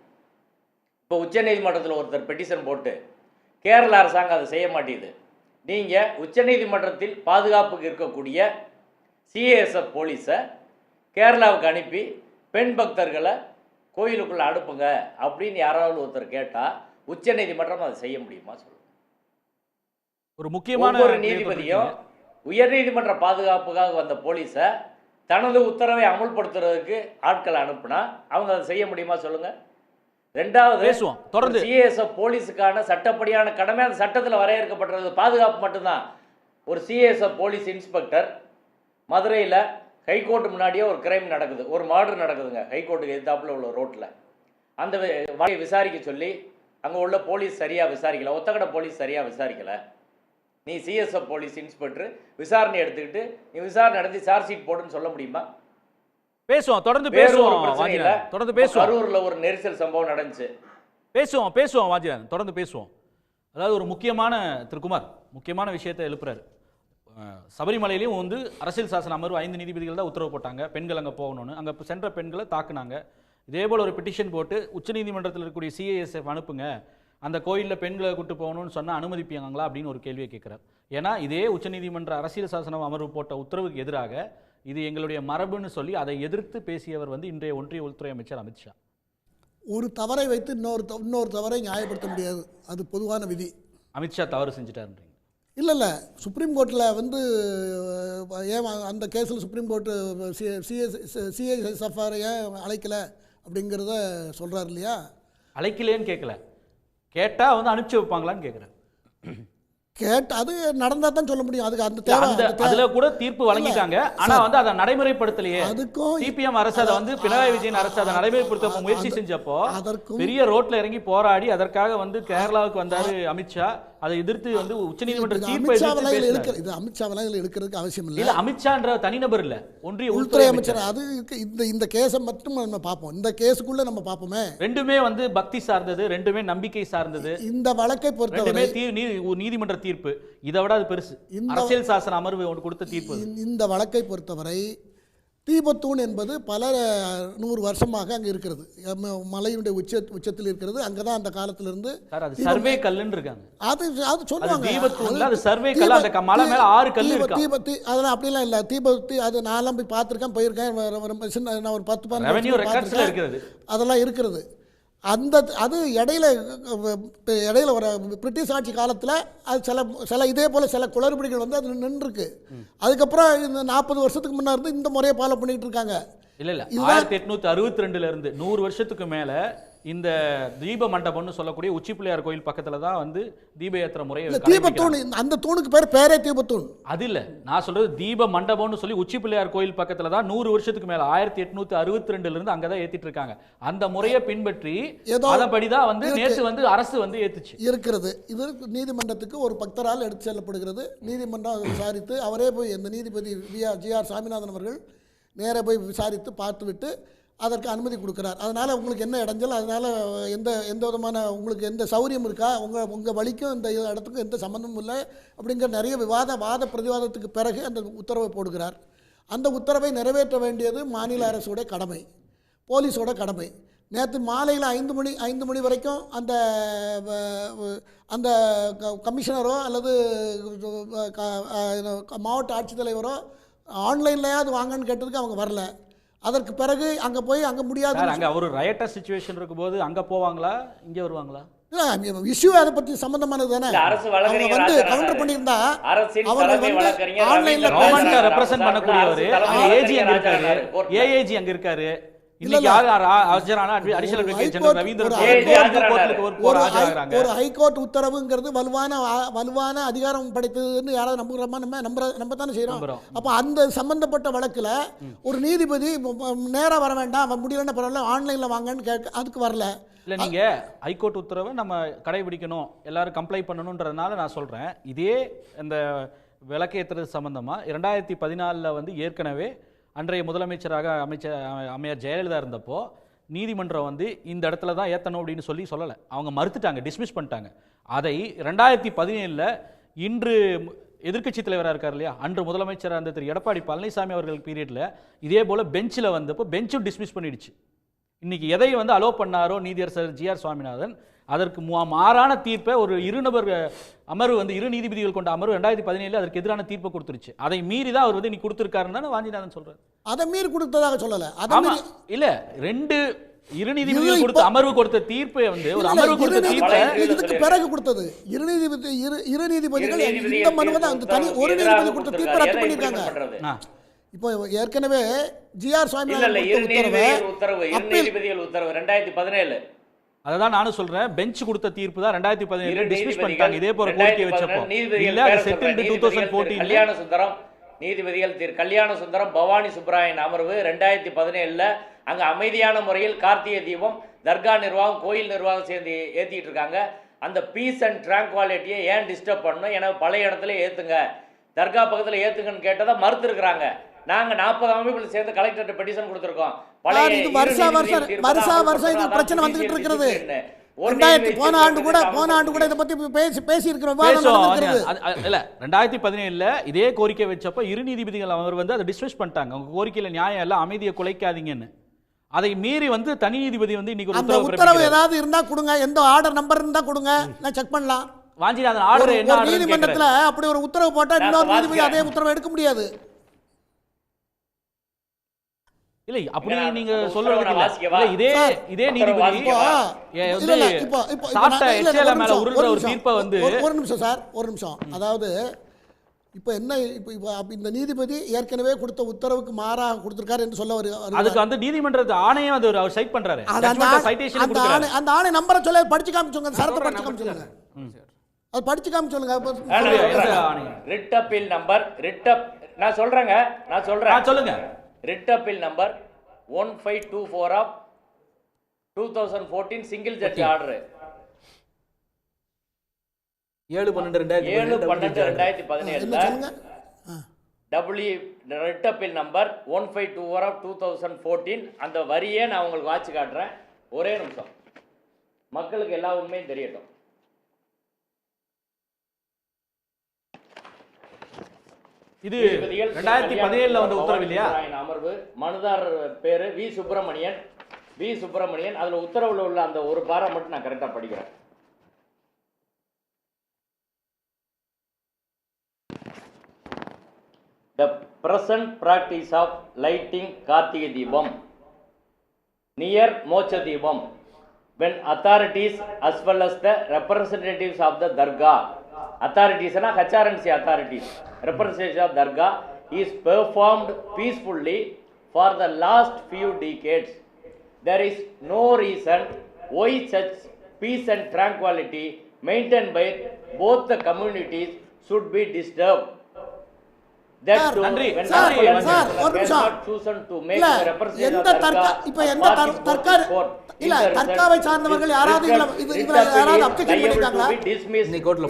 இப்போ உச்சநீதிமன்றத்தில் ஒருத்தர் பெட்டிஷன் போட்டு கேரள அரசாங்கம் அதை செய்ய மாட்டேங்குது. நீங்கள் உச்சநீதிமன்றத்தில் பாதுகாப்புக்கு இருக்கக்கூடிய சிஐஎஸ்எஃப் போலீஸை கேரளாவுக்கு அனுப்பி பெண் பக்தர்களை கோயிலுக்குள்ளே அனுப்புங்க அப்படின்னு யாராவது ஒருத்தர் கேட்டால் உச்சநீதிமன்றம் அதை செய்ய முடியுமா? சொல்லுங்க. ஒரு முக்கியமான ஒரு நீதிபதியும் உயர்நீதிமன்ற பாதுகாப்புக்காக வந்த போலீஸை தனது உத்தரவை அமுல்படுத்துறதுக்கு ஆட்களை அனுப்புனா அவங்க அதை செய்ய முடியுமா? சொல்லுங்க. ரெண்டாவது பேசுவோம் தொடர்ந்து. சிஐஎஸ்எஃப் போலீஸுக்கான சட்டப்படியான கடமை அந்த சட்டத்தில் வரையறுக்கப்பட்டது பாதுகாப்பு மட்டும்தான். ஒரு சிஐஎஸ்எஃப் போலீஸ் இன்ஸ்பெக்டர் மதுரையில் ஹைகோர்ட்டு முன்னாடியே ஒரு கிரைம் நடக்குது, ஒரு மர்டர் நடக்குதுங்க, ஹைகோர்ட்டுக்கு எதிர்த்தாப்புல உள்ள ரோட்டில். அந்த வகையை விசாரிக்க சொல்லி அங்கே உள்ள போலீஸ் சரியாக விசாரிக்கலை, ஒத்தக்கடை போலீஸ் சரியாக விசாரிக்கலை. நீ சிஎஸ்எஃப் போலீஸ் இன்ஸ்பெக்டர் விசாரணை எடுத்துக்கிட்டு நீ விசாரணை நடத்தி சார்ஜ் ஷீட் போடுன்னு சொல்ல முடியுமா? பேசுவோம் தொடர்ந்து பேசுவோம். தொடர்ந்து பேசுவோம். கரூரில் ஒரு நெரிசல் சம்பவம் நடந்துச்சு. பேசுவோம் வாஞ்சிநாதன், தொடர்ந்து பேசுவோம். அதாவது ஒரு முக்கியமான திருக்குமார் முக்கியமான விஷயத்தை எழுப்புறாரு. சபரிமலையிலையும் வந்து அரசியல் சாசன அமர்வு 5 நீதிபதிகள் தான் உத்தரவு போட்டாங்க பெண்கள் அங்கே போகணும்னு. அங்கே சென்ற பெண்களை தாக்குனாங்க. இதேபோல் ஒரு பெட்டிஷன் போட்டு உச்சநீதிமன்றத்தில் இருக்கக்கூடிய சிஐஎஸ்எஃப் அனுப்புங்க, அந்த கோயிலில் பெண்களை கூட்டு போகணும்னு சொன்னால் அனுமதிப்பாங்களா அப்படின்னு ஒரு கேள்வியை கேட்குறாரு. ஏன்னா இதே உச்சநீதிமன்ற அரசியல் சாசன அமர்வு போட்ட உத்தரவுக்கு எதிராக இது எங்களுடைய மரபுன்னு சொல்லி அதை எதிர்த்து பேசியவர் வந்து இன்றைய ஒன்றிய உள்துறை அமைச்சர் அமித்ஷா. ஒரு தவறை வைத்து இன்னொரு தவறை நியாயப்படுத்த முடியாது, அது பொதுவான விதி. அமித்ஷா தவறு செஞ்சுட்டாருன்றீங்க? இல்லை, சுப்ரீம் கோர்ட்டில் வந்து ஏன் அந்த கேஸில் சுப்ரீம் கோர்ட்டு சிஎஸ்எஃப்ஆரை ஏன் அழைக்கலை அப்படிங்கிறத சொல்கிறார் இல்லையா? அழைக்கலேன்னு கேட்கல, கேட்டால் வந்து அனுப்பிச்சி வைப்பாங்களான்னு கேட்குறேன். அது நடந்தா தான் சொல்ல முடியும். அதுக்கு அந்த தேவை அதுல கூட தீர்ப்பு வழங்கிட்டாங்க. ஆனா வந்து அதை நடைமுறைப்படுத்தலையே. அதுக்கும் சிபிஎம் அரசு அதை வந்து பினராயி விஜயன் அரசு அதை நடைமுறைப்படுத்த முயற்சி செஞ்சப்போ பெரிய ரோட்ல இறங்கி போராடி அதற்காக வந்து கேரளாவுக்கு வந்தாரு அமித்ஷா. அதை எதிர்த்து வந்து உச்சநீதிமன்ற தீர்ப்பை இது அமித்ஷாவெல்லாம் இதில் எடுக்கிறதுக்கு அவசியம் இல்லை. அமித்ஷான்ற தனிநபர் இல்ல, ஒன்றிய உள்துறை அமைச்சர். அது இந்த கேஸை மட்டும் நம்ம பார்ப்போம். இந்த கேஸுக்குள்ள நம்ம பார்ப்போமே. ரெண்டுமே வந்து பக்தி சார்ந்தது, ரெண்டுமே நம்பிக்கை சார்ந்தது. இந்த வழக்கை பொறுத்தவரை நீதிமன்ற தீர்ப்பு இதை விட அது பெருசு. அரசியல் சாசன அமர்வு கொடுத்த தீர்ப்பு. இந்த வழக்கை பொறுத்தவரை தீபத்தூண் என்பது பல 100 வருஷமாக அங்கே இருக்கிறது. மலையினுடைய உச்சத்தில் இருக்கிறது. அங்கே தான் அந்த காலத்திலிருந்து சர்வே கல்லுன்னு இருக்காங்க. அது சொல்லுவாங்க. அது சர்வே கல், அந்த மலை மேல 6 கல் இருக்கு. அதெல்லாம் அப்படிலாம் இல்லை. தீபத்தி அது நான்லாம் போய் பார்த்துருக்கேன், போயிருக்கேன். நான் ஒரு 10-12 இருக்கிறது. அதெல்லாம் இருக்கிறது. அது இடையில ஒரு பிரிட்டிஷ் ஆட்சி காலத்தில் அது சில இதே போல் சில குளறுபடிகள் வந்து அது நின்றுருக்கு. அதுக்கப்புறம் இந்த 40 வருஷத்துக்கு முன்னாடி இருந்து இந்த முறையை ஃபாலோ பண்ணிட்டு இருக்காங்க. இல்ல 1862 இருந்து 100 வருஷத்துக்கு மேல இந்த தீப மண்டபம்னு சொல்லக்கூடிய உச்சி பிள்ளையார் கோயில் பக்கத்துல தான் வந்து தீப ஏத்துற முறையை தீபத்தூண். அந்த தூணுக்கு பேரே தீபத்தூண். அது இல்ல, நான் சொல்றது தீப மண்டபம்னு சொல்லி உச்சி பிள்ளையார் கோயில் பக்கத்துல தான் 100 வருஷத்துக்கு மேல 1862 இருந்து அங்கதான் ஏத்திட்டு இருக்காங்க. அந்த முறையை பின்பற்றி அதன்படிதான் வந்து நேற்று வந்து அரசு வந்து ஏத்துச்சு இருக்கிறது. இது நீதிமன்றத்துக்கு ஒரு பக்தரால் எடுத்து செல்லப்படுகிறது. நீதிமன்றம் விசாரித்து அவரே போய் இந்த நீதிபதி ஜி.ஆர். சாமிநாதன் அவர்கள் நேராக போய் விசாரித்து பார்த்துவிட்டு அதற்கு அனுமதி கொடுக்குறார். அதனால் உங்களுக்கு என்ன இடைஞ்சல், அதனால் எந்த விதமான உங்களுக்கு எந்த சௌரியம் இருக்கா, உங்கள் வழிக்கும் இந்த இடத்துக்கும் எந்த சம்மந்தமும் இல்லை அப்படிங்கிற நிறைய வாத பிரதிவாதத்துக்கு பிறகு அந்த உத்தரவை போடுகிறார். அந்த உத்தரவை நிறைவேற்ற வேண்டியது மாநில அரசுடைய கடமை, போலீஸோட கடமை. நேற்று மாலையில் 5 மணி வரைக்கும் அந்த கமிஷனரோ அல்லது மாவட்ட ஆட்சித்தலைவரோ ஆன்லைன்லையாவது வாங்கன்னு கேட்டதுக்கு அவங்க வரல. அதற்கு பிறகு அங்கே போய் அங்கே முடியாது. அங்கே ஒரு ரயட்டர் சிச்சுவேஷன் இருக்கும்போது அங்கே போவாங்களா, இங்கே வருவாங்களா? இஷ்யூ அதை பற்றி சம்பந்தமானது தானே. அவங்க வந்து கவுண்டர் பண்ணியிருந்தா அவங்க வந்து ஆன்லைன்ல கவர்மெண்ட்டை ரெப்ரசன்ட் பண்ணக்கூடியவர் ஏஜி அங்கே இருக்காரு, ஏஏஜி அங்கே இருக்காரு. ஒரு ஹைகோர்ட் உத்தரவுங்கிறது வலுவான அதிகாரம் படைத்ததுன்னு யாராவது நம்ப தானே செய்யறோம். அப்ப அந்த சம்பந்தப்பட்ட வழக்குல ஒரு நீதிபதி நேரா வர வேண்டாம், முடியலன்னா பரவாயில்ல ஆன்லைன்ல வாங்கன்னு கேட்க அதுக்கு வரல. இல்லை, நீங்க ஹைகோர்ட் உத்தரவை நம்ம கடைபிடிக்கணும், எல்லாரும் கம்ப்ளை பண்ணணுன்றதுனால நான் சொல்றேன். இதே இந்த விளக்கேற்றுறது சம்பந்தமா 2014 வந்து ஏற்கனவே அன்றைய முதலமைச்சராக அமைச்சர் ஜெயலலிதா இருந்தப்போ நீதிமன்றம் வந்து இந்த இடத்துல தான் ஏற்றணும் அப்படின்னு சொல்லலை. அவங்க மறுத்துட்டாங்க, டிஸ்மிஸ் பண்ணிட்டாங்க. அதை 2017 இன்று எதிர்க்கட்சி தலைவராக இருக்கார் இல்லையா, அன்று முதலமைச்சராக இருந்த திரு எடப்பாடி பழனிசாமி அவர்கள் பீரியடில் இதே போல் பெஞ்சில் வந்தப்போ பெஞ்சும் டிஸ்மிஸ் பண்ணிடுச்சு. இன்னைக்கு எதை வந்து அலோவ் பண்ணாரோ நீதியரசர் ஜி.ஆர். சுவாமிநாதன், அதற்கு மாறான தீர்ப்பை ஒரு இருநபர் அமர்வு வந்து 2 நீதிபதிகள் கொண்ட அமர்வு 2017 அதற்கு எதிரான தீர்ப்பை கொடுத்துருச்சு. அதை மீறி தான் அவர் வந்து நீ கொடுத்துருக்காருன்னு வாஞ்சிநாதன் சொல்றாரு. அதை மீறி கொடுத்ததாக சொல்லல. இல்ல 2 நீதிபதிகள் கொடுத்த அமர்வு கொடுத்த தீர்ப்பை வந்து ஒரு அமர்வு கொடுத்த தீர்ப்பை இதுக்கு பிறகு கொடுத்தது இரு நீதிபதிகள் இந்த மனுவை தான் தனி ஒரு நீதிபதி கொடுத்த தீர்ப்பை ரத்து பண்ணிருக்காங்க. இப்போ ஏற்கனவே ஜி.ஆர். சுவாமிநாதன் உத்தரவு 2017 அதான் நானும் சொல்றேன். பெஞ்ச் கொடுத்த தீர்ப்பு தான் 2017 டிஸ்மிஸ் பண்ணிட்டாங்க. இதே போல கோரிக்கை வச்சப்போ இல்ல அது செட்டில்டு 2014 கல்யாண சுந்தரம் நீதிபதிகள் திரு கல்யாண சுந்தரம் பவானி சுப்ராயன் அமர்வு 2017 அங்க அமைதியான முறையில் கார்த்திகை தீபம் தர்கா நிர்வாகம் கோயில் நிர்வாகம் சேர்ந்து ஏத்திட்டு இருக்காங்க. அந்த பீஸ் அண்ட் ட்ராங்குவாலிட்டியை ஏன் டிஸ்டர்ப் பண்ணணும், ஏன்னா பழைய இடத்துல ஏத்துங்க, தர்கா பக்கத்துல ஏத்துங்கன்னு கேட்டதை மறுத்து இருக்கிறாங்க. நாங்க 40 அமைப்புகள் சேர்ந்து கலெக்டர் பெட்டிஷன் கொடுத்திருக்கோம். வருஷம் இது பிரச்சனை வந்துகிட்டு இருக்கிறது. போன ஆண்டு கூட இதை பத்தி பேசி இருக்கிறோம். இல்ல 2017 இதே கோரிக்கை வச்சப்ப 2 நீதிபதிகள் அவர் வந்து அதை டிஸ்மிஸ் பண்ணிட்டாங்க. உங்க கோரிக்கையில நியாயம் இல்ல, அமைதியை குலைக்காதீங்கன்னு. அதை மீறி வந்து தனி நீதிபதி வந்து இன்னைக்கு ஒரு உத்தரவு ஏதாவது இருந்தா கொடுங்க, எந்த ஆர்டர் நம்பர் இருந்தா கொடுங்க, நான் செக் பண்ணலாம். வாஞ்சிநாதன் ஆர்டர் என்ன நீதிமன்றத்துல அப்படி ஒரு உத்தரவு போட்டா இன்னொரு நீதிபதி அதே உத்தரவு எடுக்க முடியாது. இல்லை அப்படி நீங்க சொல்றது இல்ல. இதே நீதிபதி ஒரு தீர்ப்பை வந்து ஒரு நிமிஷம் சார், ஒரு நிமிஷம். அதாவது இப்போ என்ன, இப்போ இந்த நீதிபதி ஏற்கனவே கொடுத்த உத்தரவுக்கு மாறாக கொடுத்திருக்காரு என்று சொல்ல வருது. அதுக்கு வந்து நீதிமன்ற ஆணையம் அது அவர் சைட் பண்றாரு. அந்த ஆணை நம்பரை சொல்ல படிச்சு காமிச்சுங்க, சரத்தை படிச்சு காமிச்சுங்க. அது படிச்சு காமி சொல்லுங்க. ரிட் அப்பீல் நம்பர் நான் சொல்றேன் சொல்லுங்க. Writ appeal number 1524 of 2014 single judge order 7/12/2017 writ appeal number 1524 of 2014. அந்த வரியே நான் உங்களுக்கு வாட்சி காட்டுறேன். ஒரே நிமிஷம், மக்களுக்கு எல்லா உண்மையும் தெரியட்டும். இது 2017 வந்த உத்தரவு இல்லையா? அமர்வு மனுதாரர் பேரு வி சுப்பிரமணியன். அதுல உத்தரவுல உள்ள அந்த ஒரு பாரம் மட்டும் நான் கரெக்டா படிக்கிறேன். The present practice of lighting Kartiga Deepam near Mocha Deepam when authorities as well as the representatives of the Dargah, authorities and HRNC authorities, representatives of Dargah, is performed peacefully for the last few decades. There is no reason why such peace and tranquility maintained by both the communities should be disturbed. Sir ஒரு நிமிஷம் இல்ல எந்த தர்காவை சார்ந்தவர்கள் யாராவது அப்ஜெக்ஷன் பண்ணிருக்காங்களா?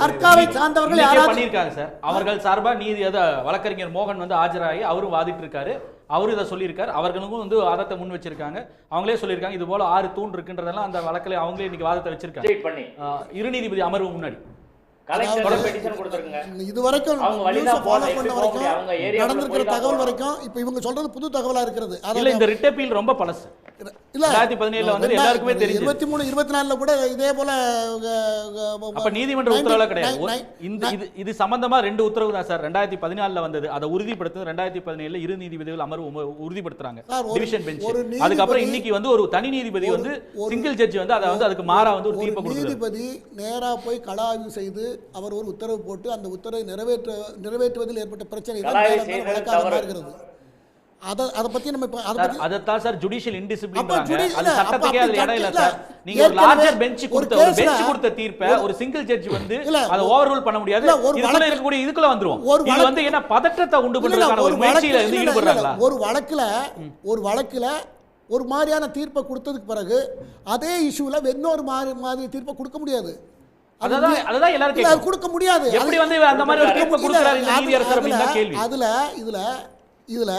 தர்காவை சார்ந்தவர்கள் யாராவது பண்ணிருக்காங்க சார். அவர்கள் சார்பா நீதி வழக்கறிஞர் மோகன் வந்து ஆஜராகி அவரும் வாதிட்டு இருக்காரு. அவரு இதை சொல்லியிருக்காரு. அவர்களுக்கும் வந்து வாதத்தை முன் வச்சிருக்காங்க. அவங்களே சொல்லியிருக்காங்க இது போல 6 தூண் இருக்குன்றதெல்லாம் அந்த வழக்கில் அவங்களே இன்னைக்கு வாதத்தை வச்சிருக்காங்க. இரு நீதிபதி அமர்வு முன்னாடி இது வரைக்கும் நடந்திருக்கிற தகவல் வரைக்கும் இப்ப இவங்க சொல்றது புது தகவலா இருக்கிறது. இந்த ரிட் அப்பீல் ரொம்ப பழசு. 2017 வந்து எல்லாருக்குமே தெரியும். 23 24 கூட இதே போல அப்ப நீதிமன்ற உத்தரவுல கிடையாது. இது சம்பந்தமா 2 உத்தரவு தான் சார் 2014 வந்தது. அதை உறுதிப்படுத்து 2017 இரு நீதிபதிகள் அமர்வு உறுதிப்படுத்துறாங்க டிவிஷன் பெஞ்ச். அதுக்கப்புறம் இன்னைக்கு வந்து ஒரு தனி நீதிபதி வந்து சிங்கிள் ஜட்ஜ் வந்து அதை வந்து அதுக்கு மாறா வந்து ஒரு தீர்ப்பு கொடுக்கிறார். நீதிபதி நேரா போய் களஆய்வு செய்து அவர் ஒரு உத்தரவு போட்டு அந்த உத்தரவை நிறைவேற்றுவதில் ஏற்பட்ட பிரச்சனை இருக்கிறது. அதை பத்தி நம்ம அதத்தான் சார் ஜுடிஷியல் இன்டிசிப்ளின்றாங்க. அது சட்டத்துக்கே அது இடம் இல்ல சார். நீங்க ஒரு லார்ஜர் பெஞ்ச் கொடுத்த தீர்ப்பை ஒரு சிங்கிள் ஜட்ஜ் வந்து அதை ஓவர்ரூல் பண்ண முடியாது. இதுக்குள்ள இருக்கக்கூடிய இதுக்குள்ள வந்துரும். இது வந்து என்ன பதற்றத்தை உண்டு பண்றதுக்கான ஒரு முயற்சியில இருந்து ஈடுபடுறாங்களா? ஒரு வழக்குல ஒரு மாதிரியான தீர்ப்பை கொடுத்ததுக்கு பிறகு அதே இஷ்யூல இன்னொரு மாதிரி தீர்ப்பை கொடுக்க முடியாது. அதுதான் எல்லாரும் கொடுக்க முடியாது. எப்படி வந்து அந்த மாதிரி ஒரு தீர்ப்பை கொடுக்கறாரு இந்த நீதியரசர் அப்படினா கேள்வி. இதுல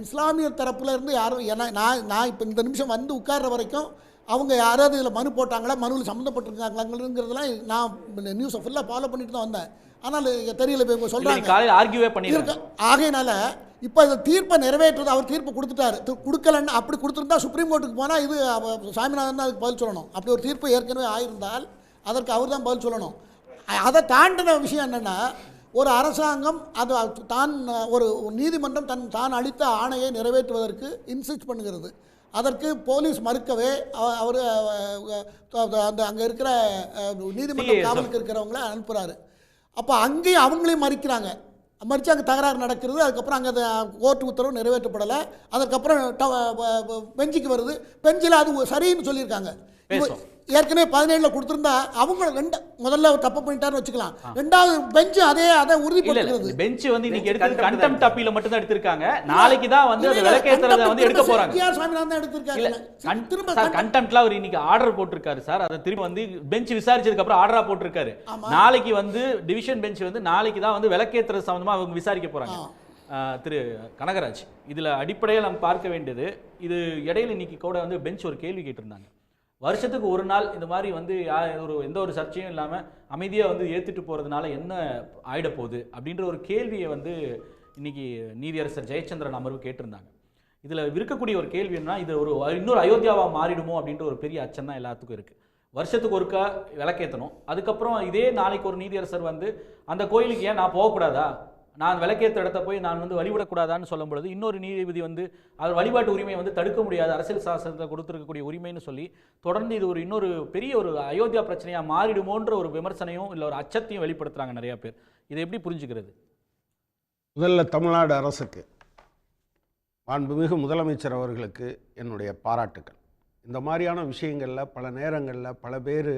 இஸ்லாமிய தரப்புல இருந்து யாரும் நான் இப்போ இந்த நிமிஷம் வந்து உட்கார்ற வரைக்கும் அவங்க யாராவது இதில் மனு போட்டாங்களா, மனுவில் சம்மந்தப்பட்டிருக்காங்களாங்கிறதுலாம் நான் நியூஸை ஃபுல்லாக ஃபாலோ பண்ணிட்டு தான் வந்தேன். ஆனால் தெரியல இப்போ இவங்க சொல்கிறாங்க ஆர்கியூவே பண்ணியிருக்க. ஆகையினால இப்போ இந்த தீர்ப்பை நிறைவேற்றுறது அவர் தீர்ப்பு கொடுத்துட்டாரு. கொடுக்கலன்னு அப்படி கொடுத்துருந்தா சுப்ரீம் கோர்ட்டுக்கு போனால் இது சாமிநாதன் தான் அதுக்கு பதில் சொல்லணும். அப்படி ஒரு தீர்ப்பு ஏற்கனவே ஆயிருந்தால் அதற்கு அவர் தான் பதில் சொல்லணும். அதை தாண்டின விஷயம் என்னென்னா ஒரு அரசாங்கம் அது தான் ஒரு நீதிமன்றம் தான் அளித்த ஆணையை நிறைவேற்றுவதற்கு இன்சிஸ்ட் பண்ணுகிறது. அதற்கு போலீஸ் மறுக்கவே அவர் அந்த அங்கே இருக்கிற நீதிமன்ற காவலுக்கு இருக்கிறவங்கள அனுப்புகிறாரு. அப்போ அங்கேயும் அவங்களையும் மறிக்கிறாங்க. மறித்து அங்கே தகராறு நடக்கிறது. அதுக்கப்புறம் அங்கே கோர்ட்டு உத்தரவு நிறைவேற்றப்படலை. அதுக்கப்புறம் பெஞ்சுக்கு வருது. பெஞ்சில் அது சரின்னு சொல்லியிருக்காங்க. ஏற்கனவே 17 கொடுத்திருந்தா அவங்க முதல்ல தப்பு பண்ணிட்டாருன்னு வச்சுக்கலாம். ரெண்டாவது பெஞ்ச் அதை உறுதிப்படுத்துறது. பெஞ்ச் வந்து இன்னைக்கு எடுத்து கண்டெம்ட் அப்பீல மட்டும் தான் எடுத்திருக்காங்க. நாளைக்கு தான் வந்து அது விலக்கேத்துறத வந்து எடுக்க போறாங்க. ஜிஆர் சாமிநாதன் தான் எடுத்திருக்காங்க. திரும்ப கண்டெம்ட்ல அவர் இன்னைக்கு ஆர்டர் போட்டிருக்காரு சார். அதை திரும்ப வந்து பெஞ்ச் விசாரிச்சதுக்கு அப்புறம் ஆர்டரா போட்டிருக்காரு. நாளைக்கு வந்து டிவிஷன் பெஞ்ச் வந்து நாளைக்கு தான் வந்து விலக்கேத்துறது சம்பந்தமா அவங்க விசாரிக்க போறாங்க. திரு கனகராஜ், இதுல அடிப்படையில் நம்ம பார்க்க வேண்டியது இது இடையில இன்னைக்கு கூட வந்து பெஞ்ச் ஒரு கேள்வி கேட்டிருந்தாங்க. வருஷத்துக்கு ஒரு நாள் இந்த மாதிரி வந்து எந்த ஒரு சர்ச்சையும் இல்லாமல் அமைதியாக வந்து ஏற்றுட்டு போகிறதுனால என்ன ஆயிட போகுது அப்படின்ற ஒரு கேள்வியை வந்து இன்னைக்கு நீதியரசர் ஜெயச்சந்திரன் அமர்வு கேட்டிருந்தாங்க. இதில் இருக்கக்கூடிய ஒரு கேள்வி என்னன்னா, இது இன்னொரு அயோத்தியாவாக மாறிடுமோ அப்படின்ற ஒரு பெரிய அச்சம் தான் எல்லாத்துக்கும் இருக்குது. வருஷத்துக்கு ஒருக்கா விளக்கேற்றணும். அதுக்கப்புறம் இதே நாளைக்கு ஒரு நீதியரசர் வந்து அந்த கோயிலுக்கு ஏன் நான் போகக்கூடாதா, நான் விளக்கேற்ற இடத்த போய் நான் வந்து வழிபடக்கூடாதான்னு சொல்லும் பொழுது இன்னொரு நீதிபதி வந்து அவர் வழிபாட்டு உரிமையை வந்து தடுக்க முடியாது, அரசியல் சாசனத்தில் கொடுத்துருக்கக்கூடிய உரிமைன்னு சொல்லி தொடர்ந்து இது இன்னொரு பெரிய ஒரு அயோத்தியா பிரச்சனையாக மாறிடுமோன்ற ஒரு விமர்சனையும் இல்லை ஒரு அச்சத்தையும் வெளிப்படுத்துகிறாங்க நிறையா பேர். இதை எப்படி புரிஞ்சுக்கிறது? முதல்ல தமிழ்நாடு அரசுக்கு, மாண்புமிகு முதலமைச்சர் அவர்களுக்கு என்னுடைய பாராட்டுக்கள். இந்த மாதிரியான விஷயங்களில் பல நேரங்களில் பல பேர்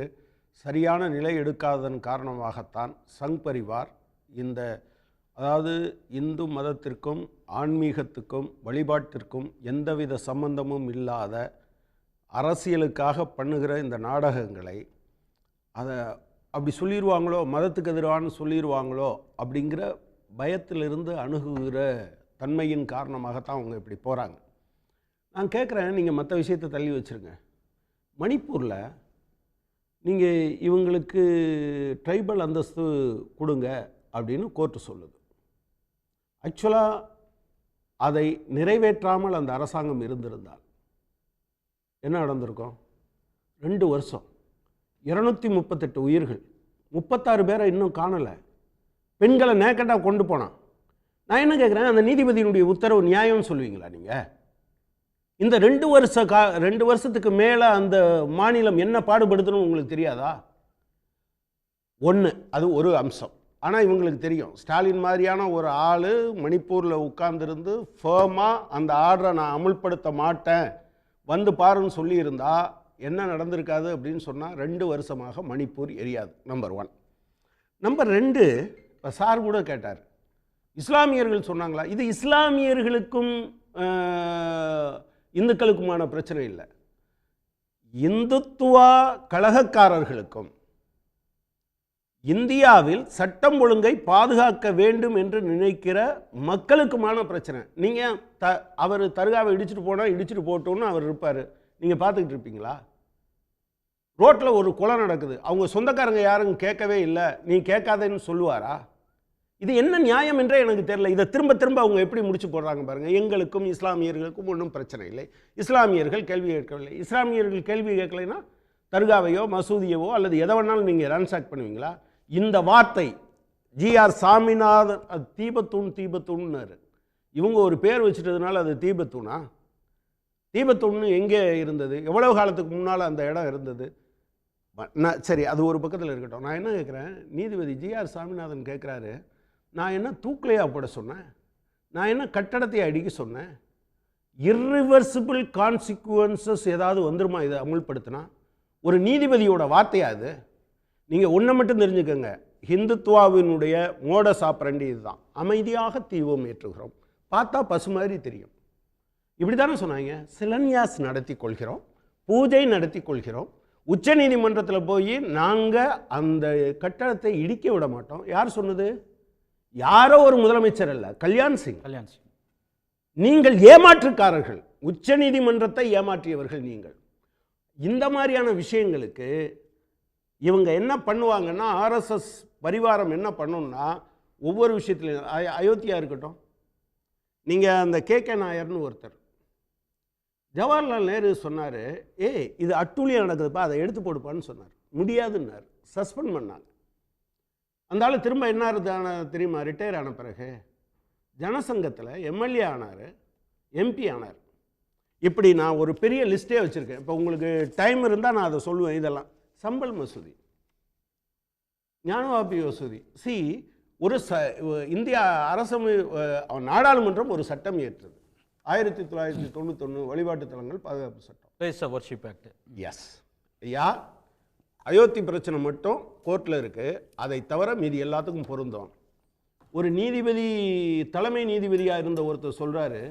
சரியான நிலை எடுக்காததன் காரணமாகத்தான் சங் பரிவார் அதாவது இந்து மதத்திற்கும் ஆன்மீகத்துக்கும் வழிபாட்டிற்கும் எந்தவித சம்பந்தமும் இல்லாத அரசியலுக்காக பண்ணுகிற இந்த நாடகங்களை அதை அப்படி சொல்லிடுவாங்களோ, மதத்துக்கு எதிரானு சொல்லிடுவாங்களோ அப்படிங்கிற பயத்திலிருந்து அணுகுகிற தன்மையின் காரணமாகத்தான் அவங்க இப்படி போகிறாங்க. நான் கேட்குறேன், நீங்கள் மற்ற விஷயத்தை தள்ளி வச்சுருங்க. மணிப்பூரில் நீங்கள் இவங்களுக்கு ட்ரைபல் அந்தஸ்து கொடுங்க அப்படின்னு கோர்ட்டு சொல்லுது. ஆக்சுவலாக அதை நிறைவேற்றாமல் அந்த அரசாங்கம் இருந்திருந்தால் என்ன நடந்திருக்கும்? 2 வருஷம் 238 உயிர்கள், 36 பேரை இன்னும் காணலை, பெண்களை நேக்கட்டாக கொண்டு போனான். நான் என்ன கேட்குறேன், அந்த நீதிபதியினுடைய உத்தரவு நியாயம்னு சொல்லுவீங்களா நீங்கள்? இந்த 2 வருஷத்துக்கு மேலே அந்த மாநிலம் என்ன பாடுபடுதுன்னு உங்களுக்கு தெரியாதா? அது ஒரு அம்சம். ஆனால் இவங்களுக்கு தெரியும், ஸ்டாலின் மாதிரியான ஒரு ஆள் மணிப்பூரில் உட்கார்ந்துருந்து ஃபேமாக அந்த ஆர்டரை நான் அமுல்படுத்த மாட்டேன் வந்து பாருன்னு சொல்லியிருந்தா என்ன நடந்திருக்காது அப்படின்னு சொன்னால் 2 வருஷமாக மணிப்பூர் எரியாது. நம்பர் 1. நம்பர் 2, இப்போ சார் கூட கேட்டார், இஸ்லாமியர்கள் சொன்னாங்களா? இது இஸ்லாமியர்களுக்கும் இந்துக்களுக்குமான பிரச்சனை இல்லை, இந்துத்துவா கழகக்காரர்களுக்கும் இந்தியாவில் சட்டம் ஒழுங்கை பாதுகாக்க வேண்டும் என்று நினைக்கிற மக்களுக்குமான பிரச்சனை. நீங்கள் அவர் தர்காவை இடிச்சிட்டு போனால் இடிச்சிட்டு போட்டோன்னு அவர் இருப்பார், நீங்கள் பார்த்துக்கிட்டு இருப்பீங்களா? ரோட்டில் ஒரு கொலை நடக்குது, அவங்க சொந்தக்காரங்க யாரும் கேட்கவே இல்லை, நீ கேட்காதேன்னு சொல்லுவாரா? இது என்ன நியாயம் என்றே எனக்கு தெரியல. இதை திரும்ப திரும்ப அவங்க எப்படி முடிச்சு போடுறாங்க பாருங்கள். எங்களுக்கும் இஸ்லாமியர்களுக்கும் ஒன்றும் பிரச்சனை இல்லை, இஸ்லாமியர்கள் கேள்வி கேட்கவில்லை. இஸ்லாமியர்கள் கேள்வி கேட்கலைன்னா தர்காவையோ மசூதியவோ அல்லது எதை வேணாலும் நீங்கள் ரன்சாக் பண்ணுவீங்களா? இந்த வார்த்தை ஜிஆர் சாமிநாதன் அது தீபத்தூண்னாரு. இவங்க ஒரு பேர் வச்சுட்டதுனால அது தீபத்தூணா? தீபத்தூண் எங்கே இருந்தது? எவ்வளவு காலத்துக்கு முன்னால் அந்த இடம் இருந்தது? சரி, அது ஒரு பக்கத்தில் இருக்கட்டும். நான் என்ன கேட்குறேன், நீதிபதி ஜிஆர் சாமிநாதன் கேட்குறாரு, நான் என்ன தூக்கிலையா போட சொன்னேன்? நான் என்ன கட்டடத்தை அடிக்க சொன்னேன்? இர்ரிவர்சிபிள் கான்சிக்வன்சஸ் ஏதாவது வந்துருமா இதை அமுல்படுத்தினா? ஒரு நீதிபதியோட வார்த்தையா அது? நீங்கள் ஒன்றை மட்டும் தெரிஞ்சுக்கோங்க, ஹிந்துத்துவாவினுடைய மோடஸ் ஆப்பரண்டி இதுதான். அமைதியாக தீபம் ஏற்றுகிறோம், பார்த்தா பசு மாதிரி தெரியும், இப்படி தானே சொன்னாங்க. சிலன்யாஸ் நடத்தி கொள்கிறோம், பூஜை நடத்தி கொள்கிறோம், உச்ச நீதிமன்றத்தில் போய் நாங்கள் அந்த கட்டடத்தை இடிக்க விட மாட்டோம். யார் சொன்னது? யாரோ ஒரு முதலமைச்சர் அல்ல, கல்யாண் சிங். நீங்கள் ஏமாற்றுக்காரர்கள், உச்ச நீதிமன்றத்தை ஏமாற்றியவர்கள் நீங்கள். இந்த மாதிரியான விஷயங்களுக்கு இவங்க என்ன பண்ணுவாங்கன்னா, ஆர்எஸ்எஸ் பரிவாரம் என்ன பண்ணுன்னா, ஒவ்வொரு விஷயத்துலையும் அயோத்தியா இருக்கட்டும், நீங்கள் அந்த கே நாயர்னு ஒருத்தர், ஜவஹர்லால் நேரு சொன்னார், இது அட்டூழியம் நடக்குதுப்பா, அதை எடுத்து போடுப்பான்னு சொன்னார். முடியாதுன்னார், சஸ்பெண்ட் பண்ணாங்க. அந்த ஆள் திரும்ப என்ன தெரியுமா? ரிட்டையர் ஆன பிறகு ஜனசங்கத்தில் எம்எல்ஏ ஆனார், எம்பி ஆனார். இப்படி நான் ஒரு பெரிய லிஸ்ட்டே வச்சுருக்கேன். இப்போ உங்களுக்கு டைம் இருந்தால் நான் அதை சொல்லுவேன். இதெல்லாம் சம்பல் மசூதி, ஞானவாபி மசூதி. ஒரு இந்தியா நாடாளுமன்றம் ஒரு சட்டம் ஏற்றது, 1991 வழிபாட்டு தலங்கள் பாதுகாப்பு சட்டம். எஸ் ஐயா, அயோத்தி பிரச்சனை மட்டும் கோர்ட்டில் இருக்குது, அதை தவிர மீதி எல்லாத்துக்கும் பொருந்தும். ஒரு நீதிபதி, தலைமை நீதிபதியாக இருந்த ஒருத்தர் சொல்கிறாரு,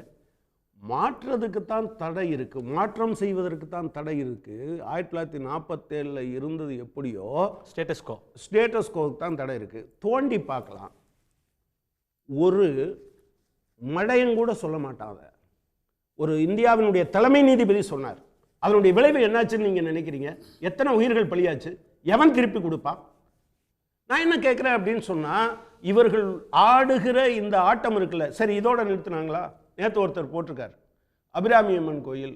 மாற்றுறதுக்குத்தான் தடை இருக்குது, மாற்றம் செய்வதற்குத்தான் தடை இருக்குது. 1947 இருந்தது எப்படியோ ஸ்டேட்டஸ்கோவுக்கு தான் தடை இருக்குது. தோண்டி பார்க்கலாம், ஒரு மடையங்கூட சொல்ல மாட்டாங்க. ஒரு இந்தியாவினுடைய தலைமை நீதிபதி சொன்னார். அதனுடைய விளைவு என்னாச்சுன்னு நீங்கள் நினைக்கிறீங்க? எத்தனை உயிர்கள் பலியாச்சு? எவன் திருப்பி கொடுப்பான்? நான் என்ன கேட்குறேன் அப்படின்னு சொன்னால், இவர்கள் ஆடுகிற இந்த ஆட்டம் இருக்குல்ல, சரி இதோட நிறுத்தினாங்களா? நேற்று ஒருத்தர் போட்டிருக்கார், அபிராமி அம்மன் கோயில்,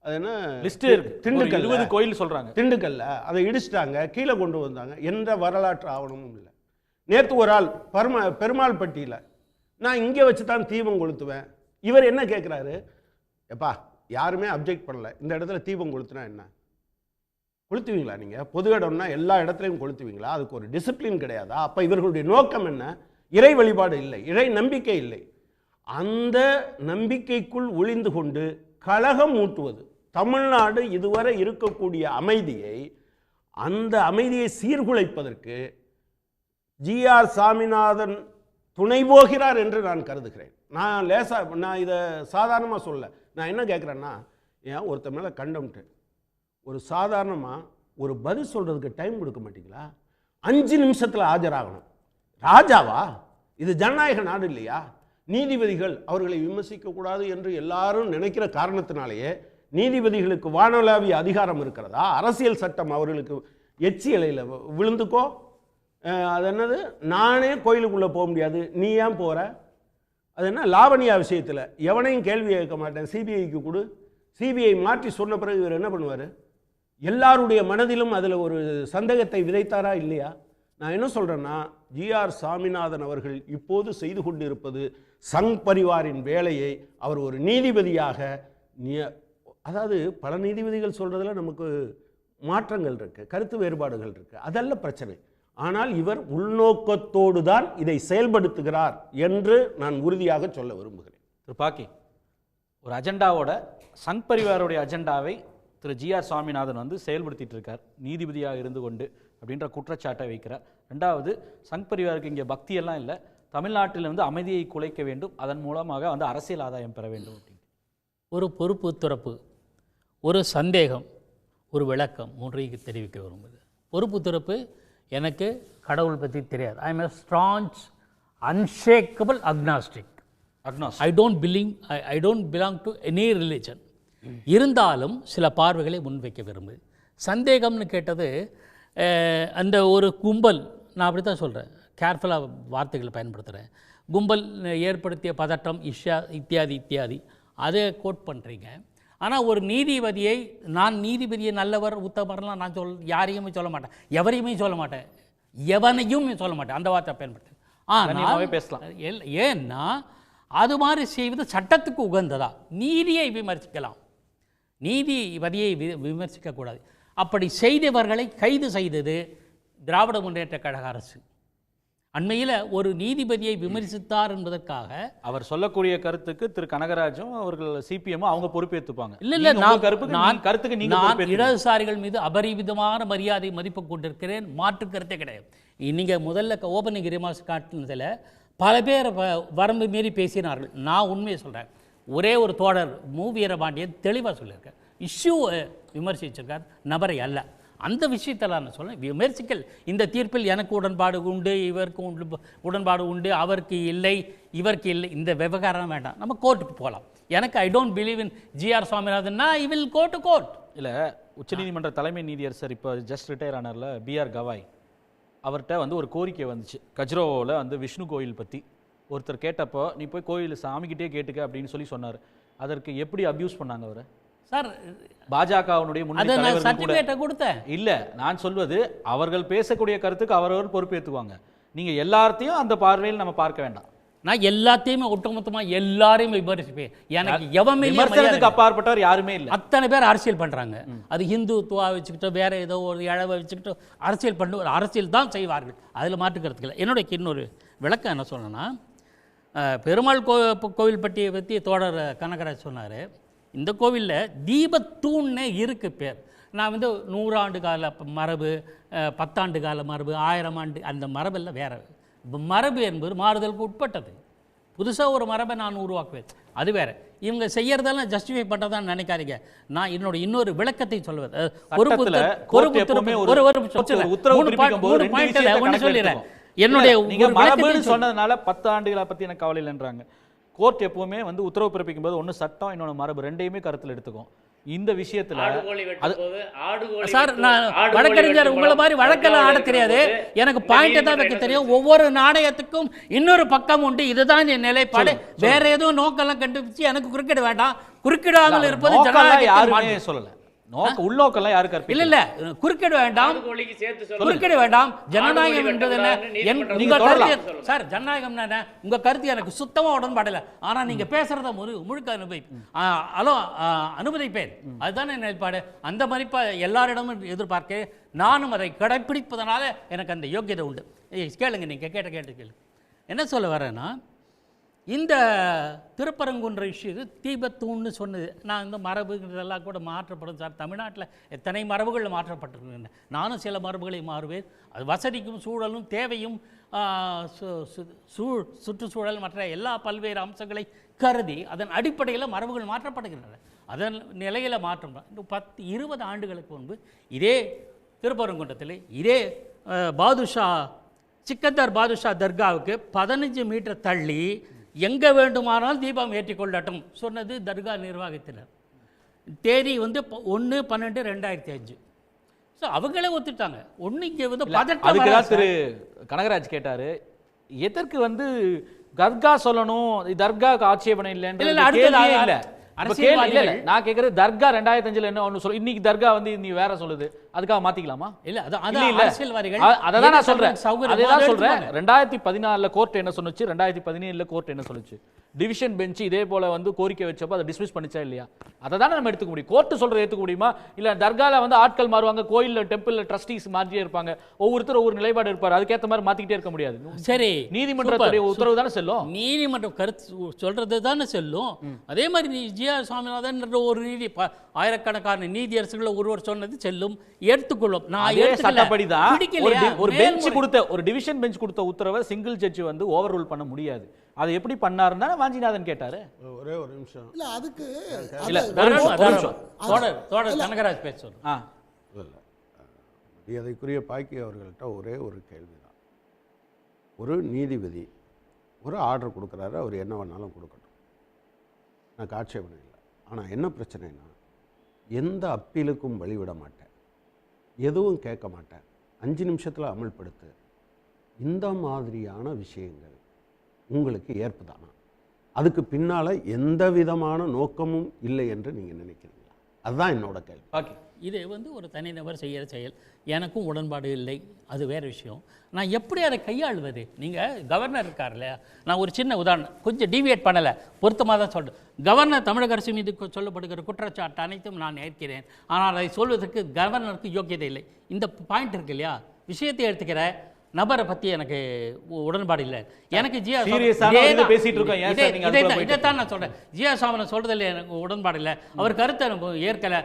அது என்ன லிஸ்ட் திண்டுக்கல் 20 கோயில் சொல்கிறாங்க, திண்டுக்கல்ல அதை இடிச்சிட்டாங்க, கீழே கொண்டு வந்தாங்க, எந்த வரலாற்று ஆவணமும் இல்லை. நேற்று ஒரு ஆள் பெருமாள் பட்டியில், நான் இங்கே வச்சு தான் தீபம் கொளுத்துவேன். இவர் என்ன கேட்குறாரு, எப்பா யாருமே அப்ஜெக்ட் பண்ணல, இந்த இடத்துல தீபம் கொளுத்துனா என்ன? கொளுத்துவீங்களா? நீங்கள் பொது இடம்னா எல்லா இடத்துலையும் கொளுத்துவீங்களா? அதுக்கு ஒரு டிசிப்ளின் கிடையாதா? அப்போ இவர்களுடைய நோக்கம் என்ன? இறை வழிபாடு இல்லை, இறை நம்பிக்கை இல்லை. அந்த நம்பிக்கைக்குள் ஒளிந்து கொண்டு கலகம் ஊட்டுவது. தமிழ்நாடு இதுவரை இருக்கக்கூடிய அமைதியை அந்த அமைதியை சீர்குலைப்பதற்கு ஜிஆர் சாமிநாதன் துணை போகிறார் என்று நான் கருதுகிறேன். நான் இதை சாதாரணமாக சொல்ல, நான் என்ன கேட்குறேன்னா, ஏன் ஒருத்தர் மேலே கண்டம்ட்டு ஒரு சாதாரணமாக ஒரு பதில் சொல்கிறதுக்கு டைம் கொடுக்க மாட்டீங்களா? 5 நிமிஷத்தில் ஆஜராகணும். ராஜாவா இது? ஜனநாயக நாடு இல்லையா? நீதிபதிகள் அவர்களை விமர்சிக்கக்கூடாது என்று எல்லாரும் நினைக்கிற காரணத்தினாலேயே நீதிபதிகளுக்கு வானளாவிய அதிகாரம் இருக்கிறதா? அரசியல் சட்டம் அவர்களுக்கு எச்சி இலையில் விழுந்துக்கோ, அது என்னது, நானே கோயிலுக்குள்ளே போக முடியாது, நீ ஏன் போகிற? அது என்ன, லாவணியா விஷயத்தில் எவனையும் கேள்வி கேட்க மாட்டேன், சிபிஐக்கு கொடு. சிபிஐ மாற்றி சொன்ன பிறகு இவர் என்ன பண்ணுவார்? எல்லாருடைய மனதிலும் அதில் ஒரு சந்தேகத்தை விதைத்தாரா இல்லையா? நான் என்ன சொல்கிறேன்னா, ஜிஆர் சாமிநாதன் அவர்கள் இப்போது செய்து கொண்டிருப்பது சங் பரிவாரின் வேலையை அவர் ஒரு நீதிபதியாக, அதாவது பல நீதிபதிகள் சொல்கிறதுல நமக்கு மாற்றங்கள் இருக்குது, கருத்து வேறுபாடுகள் இருக்குது, அதல்ல பிரச்சனை. ஆனால் இவர் உள்நோக்கத்தோடு தான் இதை செயல்படுத்துகிறார் என்று நான் உறுதியாக சொல்ல விரும்புகிறேன். திரு பாக்கி, ஒரு அஜெண்டாவோட சங் பரிவாரோடைய அஜெண்டாவை திரு ஜிஆர் சாமிநாதன் வந்து செயல்படுத்திட்டு இருக்கார், நீதிபதியாக இருந்து கொண்டு அப்படின்ற குற்றச்சாட்டை வைக்கிறார். ரெண்டாவது, சங் பரிவாருக்கு இங்கே பக்தியெல்லாம் இல்லை, தமிழ்நாட்டில் வந்து அமைதியை குலைக்க வேண்டும், அதன் மூலமாக வந்து அரசியல் ஆதாயம் பெற வேண்டும் அப்படின்னு. ஒரு பொறுப்பு துறப்பு, ஒரு சந்தேகம், ஒரு விளக்கம் மூன்றைக்கு தெரிவிக்க விரும்புது. பொறுப்பு துறப்பு, எனக்கு கடவுள் பற்றி தெரியாது. I am a strong unshakeable agnostic. I don't belong to any religion. இருந்தாலும் சில பார்வைகளை முன்வைக்க விரும்புது. சந்தேகம்னு கேட்டது, அந்த ஒரு கும்பல், நான் அப்படி தான் சொல்கிறேன், கேர்ஃபுல்லாக வார்த்தைகளை பயன்படுத்துகிறேன், கும்பல் ஏற்படுத்திய பதட்டம் இத்தியாதி அதை கோட் பண்ணுறீங்க. ஆனால் ஒரு நீதிபதியை, நான் நீதிபதியை நல்லவர் உத்தமர்லாம் நான் யாரையுமே சொல்ல மாட்டேன், எவரையுமே சொல்ல மாட்டேன், எவனையும் சொல்ல மாட்டேன், அந்த வார்த்தை பயன்படுத்து. ஆனால் பேசலாம். ஏன்னா அது மாதிரி செய்வது சட்டத்துக்கு உகந்ததா? நீதியை விமர்சிக்கலாம், நீதிபதியை விமர்சிக்கக்கூடாது. அப்படி செய்தவர்களை கைது செய்தது திராவிட முன்னேற்ற கழக அரசு. அண்மையில் ஒரு நீதிபதியை விமர்சித்தார் என்பதற்காக அவர் சொல்லக்கூடிய கருத்துக்கு திரு கனகராஜும் அவர்கள் சிபிஎம் அவங்க பொறுப்பேற்றுப்பாங்க. இல்லை, நான் இடதுசாரிகள் மீது அபரிவிதமான மரியாதை மதிப்பு கொண்டிருக்கிறேன், மாற்று கருத்தே கிடையாது. நீங்கள் முதல்ல ஓப்பனிங் ரிமார்க்ஸ் காட்டினதில் பல பேர் வரம்பு மீறி பேசினார்கள். நான் உண்மையை சொல்கிறேன், ஒரே ஒரு தோழர் வீரபாண்டியன் தெளிவாக சொல்லியிருக்கார், இஷ்யூவை விமர்சிச்சிருக்கார், நபரை அல்ல. அந்த விஷயத்தில் நான் சொல்ல விமர்சிக்கல். இந்த தீர்ப்பில் எனக்கு உடன்பாடு உண்டு, இவருக்கு உடன்பாடு உண்டு, அவருக்கு இல்லை, இவருக்கு இல்லை, இந்த விவகாரம் வேண்டாம், நம்ம கோர்ட்டுக்கு போகலாம். எனக்கு I don't believe in G R Saminathan, I will go to court. இல்லை, உச்சநீதிமன்ற தலைமை நீதியரசர் இப்போ ஜஸ்ட் ரிட்டையர் ஆனார்ல பிஆர் கவாய், அவர்கிட்ட வந்து ஒரு கோரிக்கை வந்துச்சு. கஜ்ரோவில் வந்து விஷ்ணு கோயில் பற்றி ஒருத்தர் கேட்டப்போ, நீ போய் கோயில் சாமிக்கிட்டே கேட்டுக்க அப்படின்னு சொன்னார். அதற்கு எப்படி அப்யூஸ் பண்ணாங்க அவரை? சார், பாஜகவினுடைய சர்டிஃபிகேட்டை கொடுத்தேன். இல்லை, நான் சொல்வது அவர்கள் பேசக்கூடிய கருத்துக்கு அவரவர் பொறுப்பேற்றுவாங்க. நீங்கள் எல்லாத்தையும் அந்த பார்வையில் நம்ம பார்க்க வேண்டாம். நான் எல்லாத்தையுமே ஒட்டுமொத்தமாக எல்லாரையும் விமர்சிப்பேன். எனக்கு எவமே விமர்சனத்துக்கு அப்பாற்பட்டவர் யாருமே இல்லை. அத்தனை பேர் அரசியல் பண்ணுறாங்க. அது ஹிந்துத்துவா வச்சுக்கிட்டோ வேற ஏதோ ஒரு இழவை வச்சுக்கிட்டோ அரசியல் பண்ணி ஒரு அரசியல் தான் செய்வார்கள், அதில் மாற்றுக்கிறதுக்கு. என்னுடைய இன்னொரு விளக்கம் என்ன சொன்னேன்னா, பெருமாள் கோவில்பட்டியை பற்றி தோழர் கனகராஜ் சொன்னார். இந்த கோவிலில் தீபத்தூண்ணே இருக்கு பேர். நான் வந்து 100 ஆண்டு கால மரபு, 10 ஆண்டு கால மரபு, 1000 ஆண்டு, அந்த மரபெல்லாம் வேறு. மரபு என்பது மாறுதலுக்கு உட்பட்டது. புதுசாக ஒரு மரபை நான் உருவாக்குவேன், அது வேறு. இவங்க செய்யறதெல்லாம் ஜஸ்டிஃபை பண்ணதான் நினைக்காதீங்க. நான் இன்னொரு விளக்கத்தை சொல்லுவேன். என்னுடைய சொன்னதுனால 10 ஆண்டுகளை பற்றி எனக்கு கவலை இல்லைன்றாங்க. கோர்ட் எப்பவுமே வந்து உத்தரவு பிறப்பிக்கும் போது ஒன்று சட்டம், இன்னொன்று மரபு, ரெண்டையுமே கருத்தில் எடுத்துக்கும். இந்த விஷயத்துல சார், நான் வழக்கறிஞர் உங்களை மாதிரி வழக்கெல்லாம் ஆட தெரியாது, எனக்கு பாயிண்டை தான் வைக்க தெரியும். ஒவ்வொரு நாணயத்துக்கும் இன்னொரு பக்கம் உண்டு, இதுதான் என் நிலைப்பாடு. வேற எதுவும் நோக்கெல்லாம் கண்டுபிடிச்சு எனக்கு குறுக்கிட வேண்டாம். குறுக்கிடாமல் இருப்பது யாருமே சொல்லல. உள்நோக்கெல்லாம் யாரு கற்பி இல்ல குறுக்கிட வேண்டாம், குறுக்கிட வேண்டாம். ஜனநாயகம் என்பது என்ன சார்? ஜனநாயகம் என்ன? உங்க கருத்து எனக்கு சுத்தமா உடன்பாடல, ஆனா நீங்க பேசுறத முழுக்க அனுமதிப்பேன், அதுதானே நிலைப்பாடு. அந்த மதிப்பை எல்லாரிடமும் எதிர்பார்க்க நானும் அதை கடைப்பிடிப்பதனால எனக்கு அந்த யோக்கியதை உண்டு. கேளுங்க, நீங்க கேள்வி. என்ன சொல்ல வரேன்னா, இந்த திருப்பரங்குன்ற இஷ்யூ தீபத்தூண்னு சொன்னது. நான் இந்த மரபுகளெல்லாம் கூட மாற்றப்படும் சார். தமிழ்நாட்டில் எத்தனை மரபுகள் மாற்றப்பட்டிருக்கின்றன. நானும் சில மரபுகளை மாறுவேன். அது வசதிக்கும் சூழலும் தேவையும் சுற்றுச்சூழல் மற்ற எல்லா பல்வேறு அம்சங்களை கருதி அதன் அடிப்படையில் மரபுகள் மாற்றப்படுகின்றன. அதன் நிலையில் மாற்றம் 10-20 ஆண்டுகளுக்கு முன்பு இதே திருப்பரங்குன்றத்தில் இதே சிக்கந்தர் பாதுஷா தர்காவுக்கு 15 மீட்டர் தள்ளி எங்கே வேண்டுமானால் தீபம் ஏற்றி கொள்ளட்டும் சொன்னது தர்கா நிர்வாகத்தினர். தேதி 1/12/2005. ஸோ அவங்களே ஒத்துட்டாங்க. ஒன்று இங்கே அதுக்குதான் திரு கனகராஜ் கேட்டார், எதற்கு தர்கா சொல்லணும், தர்காவுக்கு ஆட்சேபனை இல்லைன்ற இல்லை. நான் கேட்கறது தர்கா 2005 என்ன ஒன்று சொல்லு, இன்னைக்கு தர்கா நீ வேற சொல்லுது, அதுக்காக மாத்திக்கலாமா? இல்ல அதான் நான் சொல்றேன். 2014 கோர்ட் என்ன சொன்னுச்சு, 2017 கோர்ட் என்ன சொல்லுச்சு, டிவிஷன் பெஞ்ச் இதே போல கோரிக்கை வச்சப்போ அதை டிஸ்மிஸ் பண்ணிச்சா இல்லையா? அதை தானே நம்ம எடுத்துக்க முடியும். கோர்ட் சொல்றதை ஏற்றுக்க முடியுமா? இல்ல தர்கால ஆட்கள் மாறுவாங்க, கோயில்ல டெம்பிள்ல ட்ரஸ்டீஸ் மாற்றியே இருப்பாங்க, ஒவ்வொருத்தர் ஒவ்வொரு நிலைப்பாடு இருப்பார், அதுக்கேற்ற மாதிரி மாத்திக்கிட்டே இருக்க முடியாது. சரி, நீதிமன்றத்துடைய உத்தரவு தானே செல்லும், நீதிமன்றம் கருத்து சொல்றது தானே செல்லும். அதே மாதிரி ஜி.ஆர். சாமிநாதன் ஒரு நீதி ஆயிரக்கணக்கான நீதியரசர்கள் ஒருவர் சொன்னது செல்லும், ஏற்றுக்கொள்ளும். ஒரு பெஞ்ச் கொடுத்த, ஒரு டிவிஷன் பெஞ்ச் கொடுத்த உத்தரவை சிங்கிள் ஜட்ஜ் ஓவர் ரூல் பண்ண முடியாது. அதை எப்படி பண்ணாருன்னா வாஞ்சிநாதன் கேட்டாரு. ஒரே ஒரு நிமிஷம். இல்ல அதுக்கு கனகராஜ் பேச மரியாதைக்குரிய பாக்கி அவர்கள்ட்ட ஒரே ஒரு கேள்விதான். ஒரு நீதிபதி ஒரு ஆர்டர் கொடுக்குறாரு, அவர் என்ன வேணாலும் கொடுக்கட்டும், எனக்கு ஆட்சேபனை இல்லை. ஆனால் என்ன பிரச்சனைனா, எந்த அப்பீலுக்கும் வழிவிட மாட்டேன், எதுவும் கேட்க மாட்டேன், 5 நிமிஷத்தில் அமல்படுத்து, இந்த மாதிரியான விஷயங்கள் உங்களுக்கு ஏற்புதானா? அதுக்கு பின்னால் எந்த விதமான நோக்கமும் இல்லை என்று நீங்கள் நினைக்கிறீங்களா? அதுதான் என்னோட கேள்வி. ஓகே, இது ஒரு தனிநபர் செய்கிற செயல், எனக்கும் உடன்பாடு இல்லை, அது வேறு விஷயம். நான் எப்படி அதை கையாளுவது? நீங்கள் கவர்னர் இருக்கார் இல்லையா, நான் ஒரு சின்ன உதாரணம், கொஞ்சம் டீவியேட் பண்ணலை, பொருத்தமாக தான் சொல்கிறேன். கவர்னர் தமிழக அரசு மீது சொல்லப்படுகிற குற்றச்சாட்டு அனைத்தும் நான் ஏற்கிறேன். ஆனால் அதை சொல்வதற்கு கவர்னருக்கு யோக்கியதை இல்லை. இந்த பாயிண்ட் இருக்கு இல்லையா, விஷயத்தை எடுத்துக்கிற நபரை பற்றி எனக்கு உடன்பாடு இல்லை. எனக்கு இதைத்தான் நான் சொல்கிறேன். ஜி.ஆர். சாமிநாதன் சொல்கிறதில்லை எனக்கு உடன்பாடு இல்லை, அவர் கருத்தை எனக்கு ஏற்கலை.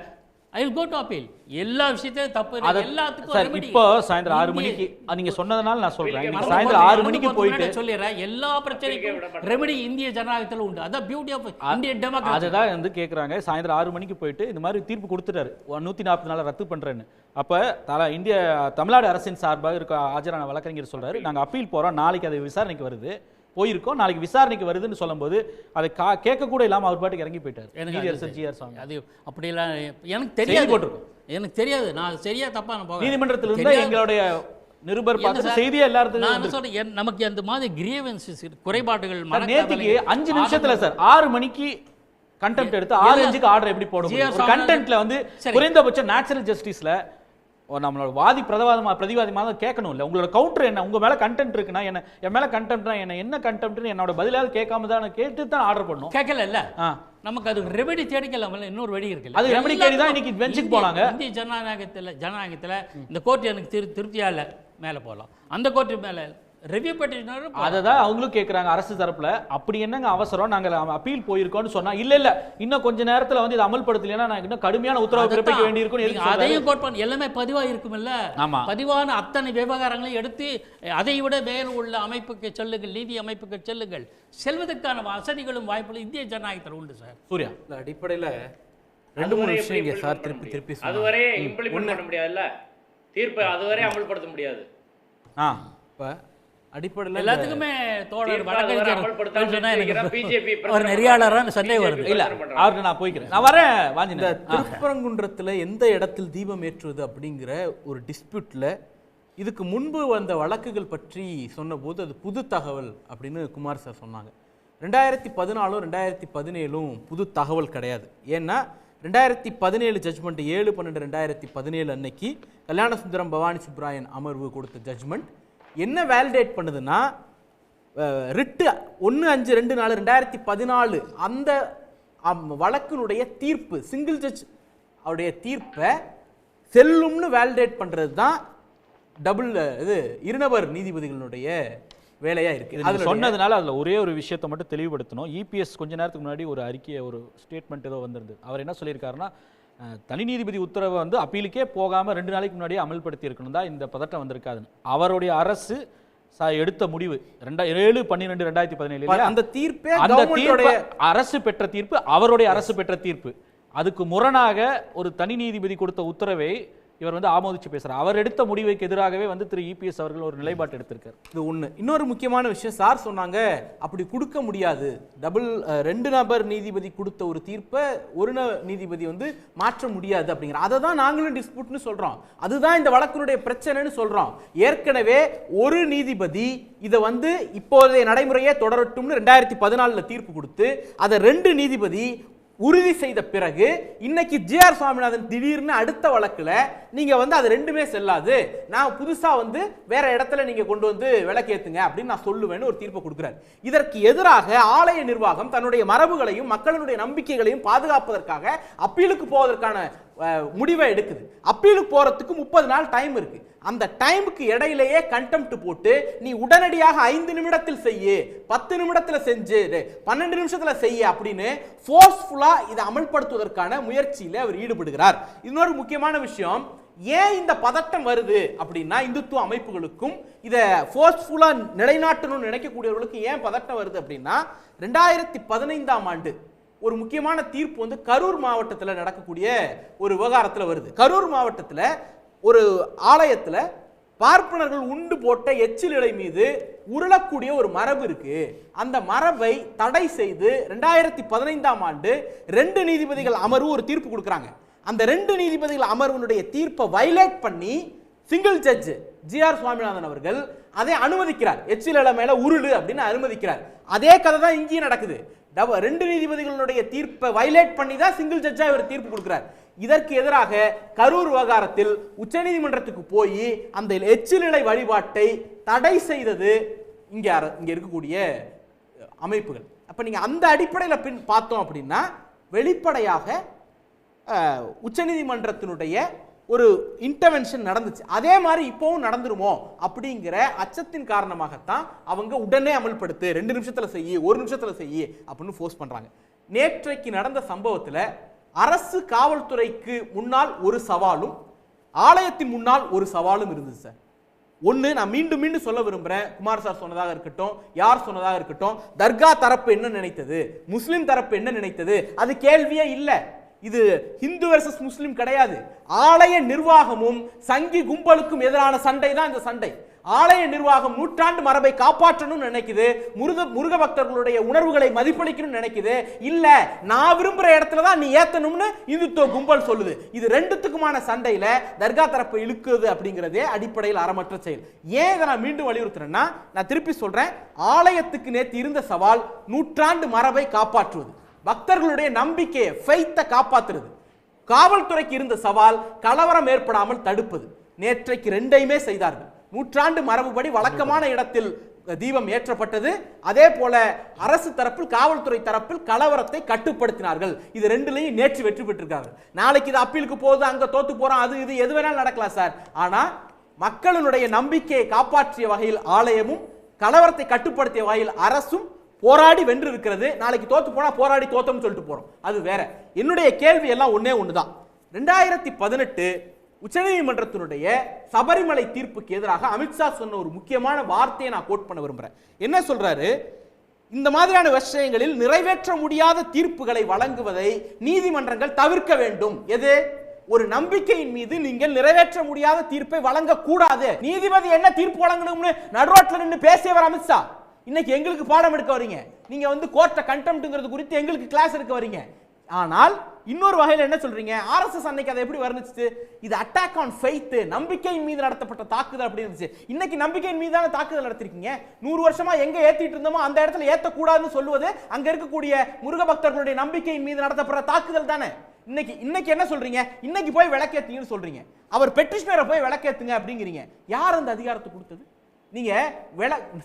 I will go to appeal. எல்லா விஷயத்தையும் தப்பு, எல்லாத்துக்கும் இப்போ சாயந்தரம் 6 மணிக்கு நீங்க சொன்னதனால நான் சொல்றேன், இன்னைக்கு சாயந்தரம் 6 மணிக்கு போயிட்டு சொல்லிடுறேன், எல்லா பிரச்சனைக்கும் ரெமெடி இந்திய ஜனநாயகத்தில் உண்டு. அதான் பியூட்டி ஆஃப் இந்தியன் டெமோக்ரஸி. அதுதான் கேட்குறாங்க. சாயந்தரம் 6 மணிக்கு போயிட்டு இந்த மாதிரி தீர்ப்பு கொடுத்துட்டாரு, 140 நாள் ரத்து பண்றேன்னு. அப்போ தமிழ்நாடு அரசின் சார்பாக இருக்க ஆஜரான வழக்கறிஞர் சொல்றாரு, நாங்கள் அப்பீல் போறோம், நாளைக்கு அது விசாரணைக்கு வருது, போயிருக்கோம், நாளைக்கு விசாரணைக்கு வருதுன்னு சொல்லும்போது அதை கேட்க கூட இல்லாமல் அவர் பாட்டுக்கு இறங்கி போயிட்டார். அது அப்படியெல்லாம் எனக்கு தெரியாது, எனக்கு தெரியாது, நான் சரியா தப்பா நான் நீதிமன்றத்தில் இருந்து எங்களுடைய நிருபர் பார்த்து செய்தியே எல்லாருக்கும் நான் சொல்றேன். நமக்கு அந்த மாதிரி கிரீவன்சஸ் குறைபாடுகள் நேற்றுக்கு 5 நிமிஷத்துல சார் 6 மணிக்கு கண்டெம்ட் எடுத்து 6:05க்கு ஆர்டர் எப்படி போட முடியும்? கண்டென்ட்ல குறைந்தபட்சம் நேச்சுரல் ஜஸ்டிஸ்ல நம்மளோட பிரதிவாதமாக கேட்கணும் இல்லை, உங்களோட கவுண்டர் என்ன, உங்க மேல கண்டென்ட் இருக்குன்னா என்ன, என் மேல கண்டெம்ட்னா என்ன கண்டெம்ட்னு என்னோட பதிலாவது கேட்காம தான் கேட்டு தான் ஆர்டர் பண்ணணும். கேட்கல இல்ல, நமக்கு அது ரெமெடி தேடிக்கலாம, இன்னொரு வழி இருக்கு. அது ரெமெடி தேடி தான் இன்னைக்கு பெஞ்சுக்கு போனாங்க. இந்திய ஜனநாயகத்துல இந்த கோர்ட் எனக்கு திருப்தியா இல்லை, மேல போகலாம். அந்த கோர்ட் மேல ரிவ்யூ பெட்டிஷனர் அததான் அவங்களும் கேட்குறாங்க அரசு தரப்புல. அப்படி என்னங்க அவசரம், நாங்கள் அப்பீல் போயிருக்கோம்னு சொன்னா இல்ல இன்னும் கொஞ்ச நேரத்துல இதை அமல்படுத்தலைன்னா நான் இன்னும் கடுமையான உத்தரவு பிறப்பிக்க வேண்டியிருக்கும். அதையும் கோட் பண்ண எல்லாமே பதிவா இருக்குமில்ல, பதிவான அத்தனை விவகாரங்களையும் எடுத்து அதை விட மேல் உள்ள அமைப்புக்கு செல்லுங்கள், நீதி அமைப்புக்கு செல்லுங்கள், செல்வதற்கான வசதிகளும் வாய்ப்புகளும் இந்திய ஜனநாயகத்தில் உண்டு சார். சூர்யா, அடிப்படையில் 2-3 விஷயம் சார் திருப்பி அதுவரை இம்ப்ளிமெண்ட் பண்ண முடியாதுல்ல, தீர்ப்பை அதுவரை அமல்படுத்த முடியாது. இப்போ அடிப்படையில் எல்லாத்துக்குமே தோழர் ஒரு நெறியாளரான சந்தேகம் வருது. இல்ல அவருக்கு நான் போய்க்கிறேன், நான் வரேன். இந்த திருப்பரங்குன்றத்தில் எந்த இடத்தில் தீபம் ஏற்றுவது அப்படிங்கிற ஒரு டிஸ்பியூட்ல இதுக்கு முன்பு வந்த வழக்குகள் பற்றி சொன்னபோது அது புது தகவல் அப்படின்னு குமார் சார் சொன்னாங்க. 2014 2017 புது தகவல் கிடையாது. ஏன்னா 2017 ஜட்ஜ்மெண்ட் 7/12/2017 அன்னைக்கு கல்யாணசுந்தரம் பவானி சுப்ராயன் அமர்வு கொடுத்த ஜட்ஜ்மெண்ட் என்ன வேலிடேட் பண்ணுதுன்னா, ரிட்டு 1/5/2014 அந்த வழக்கினுடைய தீர்ப்பு, சிங்கிள் ஜட்ஜ் அவருடைய தீர்ப்பை செல்லும்னு வேலிடேட் பண்ணுறது தான் இருநபர் நீதிபதிகளுடைய வேலையா இருக்கு. இது அதுல சொன்னதுனால அதுல ஒரே ஒரு விஷயத்தை மட்டும் தெளிவுபடுத்தணும். இபிஎஸ் கொஞ்ச நேரத்துக்கு முன்னாடி ஒரு அறிக்கையை, ஒரு ஸ்டேட்மெண்ட் ஏதோ வந்திருந்தது. அவர் என்ன சொல்லியிருக்காருன்னா, தனி நீதிபதி உத்தரவை வந்து அப்பீலுக்கே போகாம 2 நாளைக்கு முன்னாடியே அமல்படுத்தி இருக்கணும் தான் இந்த பதட்டம் வந்திருக்காதுன்னு அவருடைய அரசு எடுத்த முடிவு 7/12/2017 அந்த தீர்ப்பே அரசு பெற்ற தீர்ப்பு, அவருடைய அரசு பெற்ற தீர்ப்பு. அதுக்கு முரணாக ஒரு தனி நீதிபதி கொடுத்த உத்தரவை இவர் வந்து ஆமோதிச்சு பேசுறார். அவர் எடுத்த முடிவுக்கு எதிராகவே வந்து திரு இபிஎஸ் அவர்கள் ஒரு நிலைப்பாடு எடுத்திருக்கார். இது ஒண்ணு. இன்னொரு முக்கியமான விஷயம், சார் சொன்னாங்க அப்படி கொடுக்க முடியாது, 2 நபர் நீதிபதி கொடுத்த ஒரு தீர்ப்பை ஒரு நீதிபதி வந்து மாற்ற முடியாது அப்படிங்கிற. அதை தான் நாங்களும் டிஸ்பியூட்னு சொல்றோம். அதுதான் இந்த வழக்கினுடைய பிரச்சனைன்னு சொல்றோம். ஏற்கனவே ஒரு நீதிபதி இதை வந்து இப்போதைய நடைமுறையே தொடரட்டும்னு 2014 தீர்ப்பு கொடுத்து அதை 2 நீதிபதி உறுதி செய்த பிறகு இன்னைக்கு ஜிஆர் சுவாமிநாதன் திடீர்னு அடுத்த வழக்குல நீங்க வந்து அது ரெண்டுமே செல்லாது, நான் புதுசா வந்து வேற இடத்துல நீங்க கொண்டு வந்து விளக்கேத்துங்க அப்படின்னு நான் சொல்லுவேன்னு ஒரு தீர்ப்பை கொடுக்கிறார். இதற்கு எதிராக ஆலய நிர்வாகம் தன்னுடைய மரபுகளையும் மக்களுடைய நம்பிக்கைகளையும் பாதுகாப்பதற்காக அப்பீலுக்கு போவதற்கான முடிவை எடுக்குது. அப்பீலுக்கு போறதுக்கு 30 நாள் டைம் இருக்கு. அந்த டைமுக்கு இடையிலேயே கண்டெம்ட் போட்டு நீ உடனடியாக 5 நிமிடத்தில் செய்ய, 10 நிமிடத்தில் செஞ்சு, 12 நிமிஷத்துல செய்ய அப்படின்னு ஃபோர்ஸ்ஃபுல்லா இதை அமல்படுத்துவதற்கான முயற்சியில அவர் ஈடுபடுகிறார். இன்னொரு முக்கியமான விஷயம், ஏன் இந்த பதட்டம் வருது அப்படின்னா, இந்துத்துவ அமைப்புகளுக்கும் இதை ஃபோர்ஸ்ஃபுல்லா நிலைநாட்டணும்னு நினைக்கக்கூடியவர்களுக்கு ஏன் பதட்டம் வருது அப்படின்னா, 2015ஆம் ஆண்டு ஒரு முக்கியமான தீர்ப்பு வந்து கரூர் மாவட்டத்தில் நடக்கக்கூடிய ஒரு விவகாரத்தில் வருது. கரூர் மாவட்டத்தில் ஒரு ஆலயத்தில் பார்ப்பனர்கள் உண்டு போட்ட எச்சில் இலை மீது உருளக்கூடிய ஒரு மரபு இருக்கு. அந்த மரபை தடை செய்து 2015ஆம் ஆண்டு 2 நீதிபதிகள் அமர்வு ஒரு தீர்ப்பு கொடுக்குறாங்க. அந்த 2 நீதிபதிகள் அமர்வுடைய தீர்ப்பை வயலேட் பண்ணி சிங்கிள் ஜட்ஜ் ஜிஆர் சுவாமிநாதன் அவர்கள் அதை அனுமதிக்கிறார். எச்சில் இலை மேல உருளு அப்படின்னு அனுமதிக்கிறார். அதே கதை தான் இங்கேயும் நடக்குது. 2 நீதிபதிகளுடைய தீர்ப்பை வயலேட் பண்ணி தான் சிங்கிள் ஜட்ஜா இவர் தீர்ப்பு கொடுக்கிறார். இதற்கு எதிராக கரூர் விவகாரத்தில் உச்சநீதிமன்றத்துக்கு போய் அந்த எச்சில் இலை வழிபாட்டை தடை செய்தது இங்க இருக்கக்கூடிய அமைப்புகள். அப்ப நீங்க அந்த அடிப்படையில் பார்த்தோம் அப்படின்னா வெளிப்படையாக உச்சநீதிமன்றத்தினுடைய ஒரு இன்டர்வென்ஷன் நடந்துச்சு. அதே மாதிரி இப்போவும் நடந்துருமோ அப்படிங்கிற அச்சத்தின் காரணமாகத்தான் அவங்க உடனே அமல்படுத்து, 2 நிமிஷத்துல செய்யி, 1 நிமிஷத்துல செய்யி அப்படின்னு ஃபோர்ஸ் பண்றாங்க. நேற்றைக்கு நடந்த சம்பவத்தில் அரசு காவல்துறைக்கு முன்னால் ஒரு சவாலும் ஆலயத்தின் முன்னால் ஒரு சவாலும் இருந்தது சார். ஒன்று நான் மீண்டும் மீண்டும் சொல்ல விரும்புகிறேன், குமார் சார் சொன்னதாக இருக்கட்டும், யார் சொன்னதாக இருக்கட்டும், தர்கா தரப்பு என்ன நினைத்தது, முஸ்லிம் தரப்பு என்ன நினைத்தது, அது கேள்வியே இல்லை. இது ஹிந்து வெர்சஸ் முஸ்லிம் கிடையாது. ஆலய நிர்வாகமும் சங்கி கும்பலுக்கும் எதிரான சண்டை தான் இந்த சண்டை. ஆலய நிர்வாகம் நூற்றாண்டு மரபை காப்பாற்றணும் நினைக்குது, முருக பக்தர்களுடைய உணர்வுகளை மதிப்பளிக்கணும்னு நினைக்குது. இல்ல நான் விரும்புற இடத்துல தான் நீ ஏத்தணும்னு இந்துத்துவ கும்பல் சொல்லுது. இது ரெண்டுத்துக்குமான சண்டையில தர்கா தரப்பை இழுக்குது அப்படிங்கிறதே அடிப்படையில் அறமற்ற செயல். ஏன் இதை நான் மீண்டும் வலியுறுத்துறேன்னா, நான் திருப்பி சொல்றேன், ஆலயத்துக்கு நேற்று இருந்த சவால் நூற்றாண்டு மரபை காப்பாற்றுவது, பக்தர்களுடைய நம்பிக்கையை ஃபெய்த்தை காப்பாற்றுறது. காவல்துறைக்கு இருந்த சவால் கலவரம் ஏற்படாமல் தடுப்பது. நேற்றைக்கு ரெண்டையுமே செய்தார்கள். நூற்றாண்டு மரபுபடி வழக்கமான இடத்தில் தீபம் ஏற்றப்பட்டது. அதே போல அரசு தரப்பில் காவல்துறை தரப்பில் கலவரத்தை கட்டுப்படுத்தினார்கள். இது ரெண்டுலையும் நேற்று வெற்றி பெற்றிருக்காங்க. நாளைக்கு இது அப்பீலுக்கு போகுது, அங்க தோத்து போறோம், அது இது எது வேணாலும் நடக்கலாம் சார். ஆனா மக்களுடைய நம்பிக்கையை காப்பாற்றிய வகையில் ஆலயமும் கலவரத்தை கட்டுப்படுத்திய வகையில் அரசும் போராடி வென்று இருக்கிறது. நாளைக்கு தோத்து போனா போராடி தோத்தோம்னு சொல்லிட்டு போறோம், அது வேற. என்னுடைய கேள்வி எல்லாம் ஒன்னே ஒண்ணுதான். 2018 உச்சநீதிமன்றத்தினுடைய சபரிமலை தீர்ப்புக்கு எதிராக அமித்ஷா சொன்ன ஒரு முக்கியமான வார்த்தையை நான் கோட் பண்ண விரும்புறேன். என்ன சொல்றாரு, இந்த மாதிரியான விஷயங்களில் நிறைவேற்ற முடியாத தீர்ப்புகளை வழங்குவதை நீதிமன்றங்கள் தவிர்க்க வேண்டும். எது? ஒரு நம்பிக்கையின் மீது நீங்கள் நிறைவேற்ற முடியாத தீர்ப்பை வழங்க கூடாது. நீதிபதி என்ன தீர்ப்பு வழங்கணும்னு நடுரோட்ல நின்று பேசியவர் அமித்ஷா. இன்னைக்கு எங்களுக்கு பாடம் எடுக்க வரீங்க, நீங்க வந்து கோர்ட்டை கண்டெம்ப்ட்ங்கிறது குறித்து எங்களுக்கு கிளாஸ் எடுக்க வரீங்க. ஆனால் இன்னொரு வகையில் என்ன சொல்றீங்க, ஆர்எஸ்எஸ் அன்னைக்கு அதை எப்படி வர்ணிச்சு, இது அட்டாக் ஆன் ஃபெய்த், நம்பிக்கையின் மீது நடத்தப்பட்ட தாக்குதல் அப்படி இருந்துச்சு. இன்னைக்கு நம்பிக்கையின் மீதான தாக்குதல் நடத்திருக்கீங்க. 100 வருஷமா எங்க ஏத்திட்டு இருந்தோமோ அந்த இடத்துல ஏத்தக்கூடாதுன்னு சொல்லுவது அங்க இருக்கக்கூடிய முருக பக்தர்களுடைய நம்பிக்கையின் மீது நடத்தப்படுற தாக்குதல் தானே. இன்னைக்கு என்ன சொல்றீங்க, இன்னைக்கு போய் விளக்கேத்தீங்கன்னு சொல்றீங்க, அவர் பெட்டிஷனரை போய் விளக்கேத்துங்க அப்படிங்கிறீங்க. யார் அந்த அதிகாரத்தை கொடுத்தது?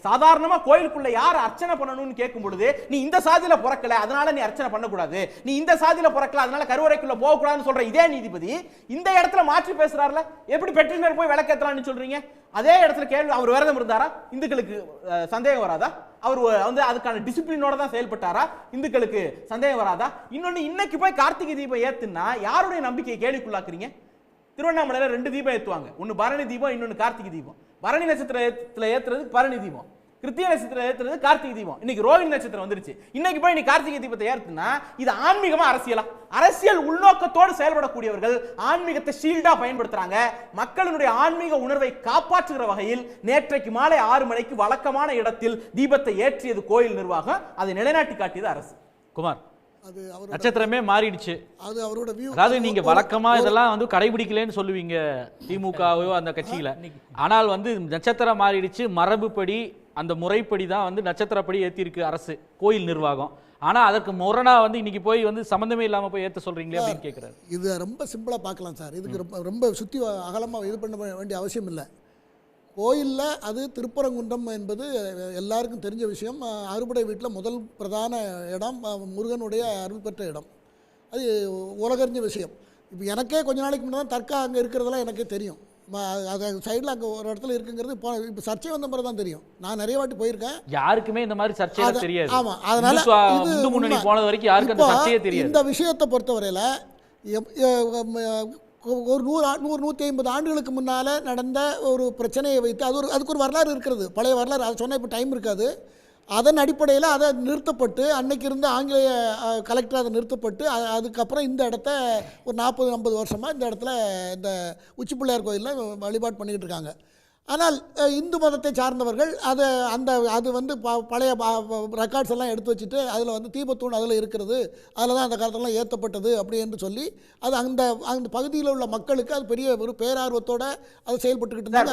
சாதாரணமா கோயிலுக்குள்ள யார் அர்ச்சனை பண்ணணும்னு கேட்கும் பொழுது நீ இந்த சாதியில பிறக்கல அதனால நீ அர்ச்சனை பண்ணக்கூடாது, நீ இந்த சாதியில பிறக்கல அதனால கருவறைக்குள்ள போகக்கூடாதுன்னு சொல்ற இதே நீதிபதி இந்த இடத்துல மாற்றி பேசுறாருல, எப்படி பெற்றினர் போய் விளக்கேற்றலாம்னு சொல்றீங்க? அதே இடத்துல கேள்வி, அவர் விரதம் இருந்தாரா? இந்துக்களுக்கு சந்தேகம் வராதா? அவர் அதுக்கான டிசிப்ளினோட தான் செயல்பட்டாரா? இந்துக்களுக்கு சந்தேகம் வராதா? இன்னொன்னு, இன்னைக்கு போய் கார்த்திகை தீபம் ஏத்துனா யாருடைய நம்பிக்கையை கேள்விக்குள்ளாக்குறீங்க? திருவண்ணாமலையில 2 தீபம் ஏத்துவாங்க, ஒன்னு பரணி தீபம், இன்னொன்னு கார்த்திகை தீபம். பரணி நட்சத்திரத்துல ஏத்துறது பரணி தீபம், கிருத்திய நட்சத்திரம் ஏத்துறது கார்த்திகை தீபம். இன்னைக்கு ரோஹிணி நட்சத்திரம் வந்துருச்சு, இன்னைக்கு போய் நீ கார்த்திகை தீபத்தை ஏத்துனா இது ஆன்மீகமா அரசியலா? அரசியல் உள்நோக்கத்தோடு செயல்படக்கூடியவர்கள் ஆன்மீகத்தை ஷீல்டா பயன்படுத்துறாங்க. மக்களுடைய ஆன்மீக உணர்வை காப்பாற்றுகிற வகையில் நேற்றைக்கு மாலை 6 மணிக்கு வழக்கமான இடத்தில் தீபத்தை ஏற்றியது கோயில் நிர்வாகம், அதை நிலைநாட்டி காட்டியது அரசு. குமார், நட்சத்திரமே மாறிடுச்சு. அது அவரோட வியூ. அதாவது நீங்க வழக்கமா இதெல்லாம் வந்து கடைபிடிக்கலன்னு சொல்லுவீங்க திமுகவோ அந்த கட்சியில, ஆனால் வந்து நட்சத்திரம் மாறிடுச்சு, மரபுப்படி அந்த முறைப்படி தான் வந்து நட்சத்திரப்படி ஏத்திருக்கு அரசு கோயில் நிர்வாகம். ஆனா அதற்கு முரணா வந்து இன்னைக்கு போய் வந்து சம்பந்தமே இல்லாம போய் ஏத்த சொல்றீங்களே அப்படின்னு கேட்கிறாரு. இது ரொம்ப சிம்பிளா பார்க்கலாம் சார், இதுக்கு ரொம்ப சுத்தி அகலமா இது பண்ண வேண்டிய அவசியம் இல்லை. கோயிலில் அது திருப்பரங்குன்றம் என்பது எல்லாருக்கும் தெரிஞ்ச விஷயம். அறுபடை வீட்டில் முதல் பிரதான இடம் முருகனுடைய அருள் பெற்ற இடம், அது உலகறிஞ்ச விஷயம். இப்போ எனக்கே கொஞ்ச நாளைக்கு முன்னாடி தான் தர்கா அங்கே இருக்கிறதெல்லாம் எனக்கே தெரியும். அது சைடில் அங்கே ஒரு இடத்துல இருக்குங்கிறது இப்போ சர்ச்சை வந்த பிறகு தான் தெரியும். நான் நிறைய வாட்டி போயிருக்கேன், யாருக்குமே இந்த மாதிரி சர்ச்சை தெரியாது. ஆமாம், அதனால போனது வரைக்கும் யாருக்கு அந்த சர்ச்சையே தெரியாது. இந்த விஷயத்தை பொறுத்தவரையில் ஒரு 100-150 ஆண்டுகளுக்கு முன்னால் நடந்த ஒரு பிரச்சனையை வைத்து அதுக்கு ஒரு வரலாறு இருக்கிறது, பழைய வரலாறு. அதை சொன்னால் இப்போ டைம் இருக்காது. அதன் அடிப்படையில் அதை நிறுத்தப்பட்டு அன்னைக்கு இருந்த ஆங்கிலேய கலெக்டர் அதை நிறுத்தப்பட்டு அதுக்கப்புறம் இந்த இடத்த ஒரு 40-50 வருஷமாக இந்த இடத்துல இந்த உச்சி பிள்ளையார் கோயிலில் வழிபாடு பண்ணிக்கிட்டு இருக்காங்க. ஆனால் இந்து மதத்தை சார்ந்தவர்கள் அது வந்து பழைய ரெக்கார்ட்ஸ் எல்லாம் எடுத்து வச்சுட்டு அதில் வந்து தீபத்தூண் அதில் இருக்கிறது, அதில் தான் அந்த காலத்திலலாம் ஏற்றப்பட்டது அப்படி என்று சொல்லி அது அந்த பகுதியில் உள்ள மக்களுக்கு அது பெரிய ஒரு பேரார்வத்தோட அது செயல்பட்டுக்கிட்டு இருந்தாங்க.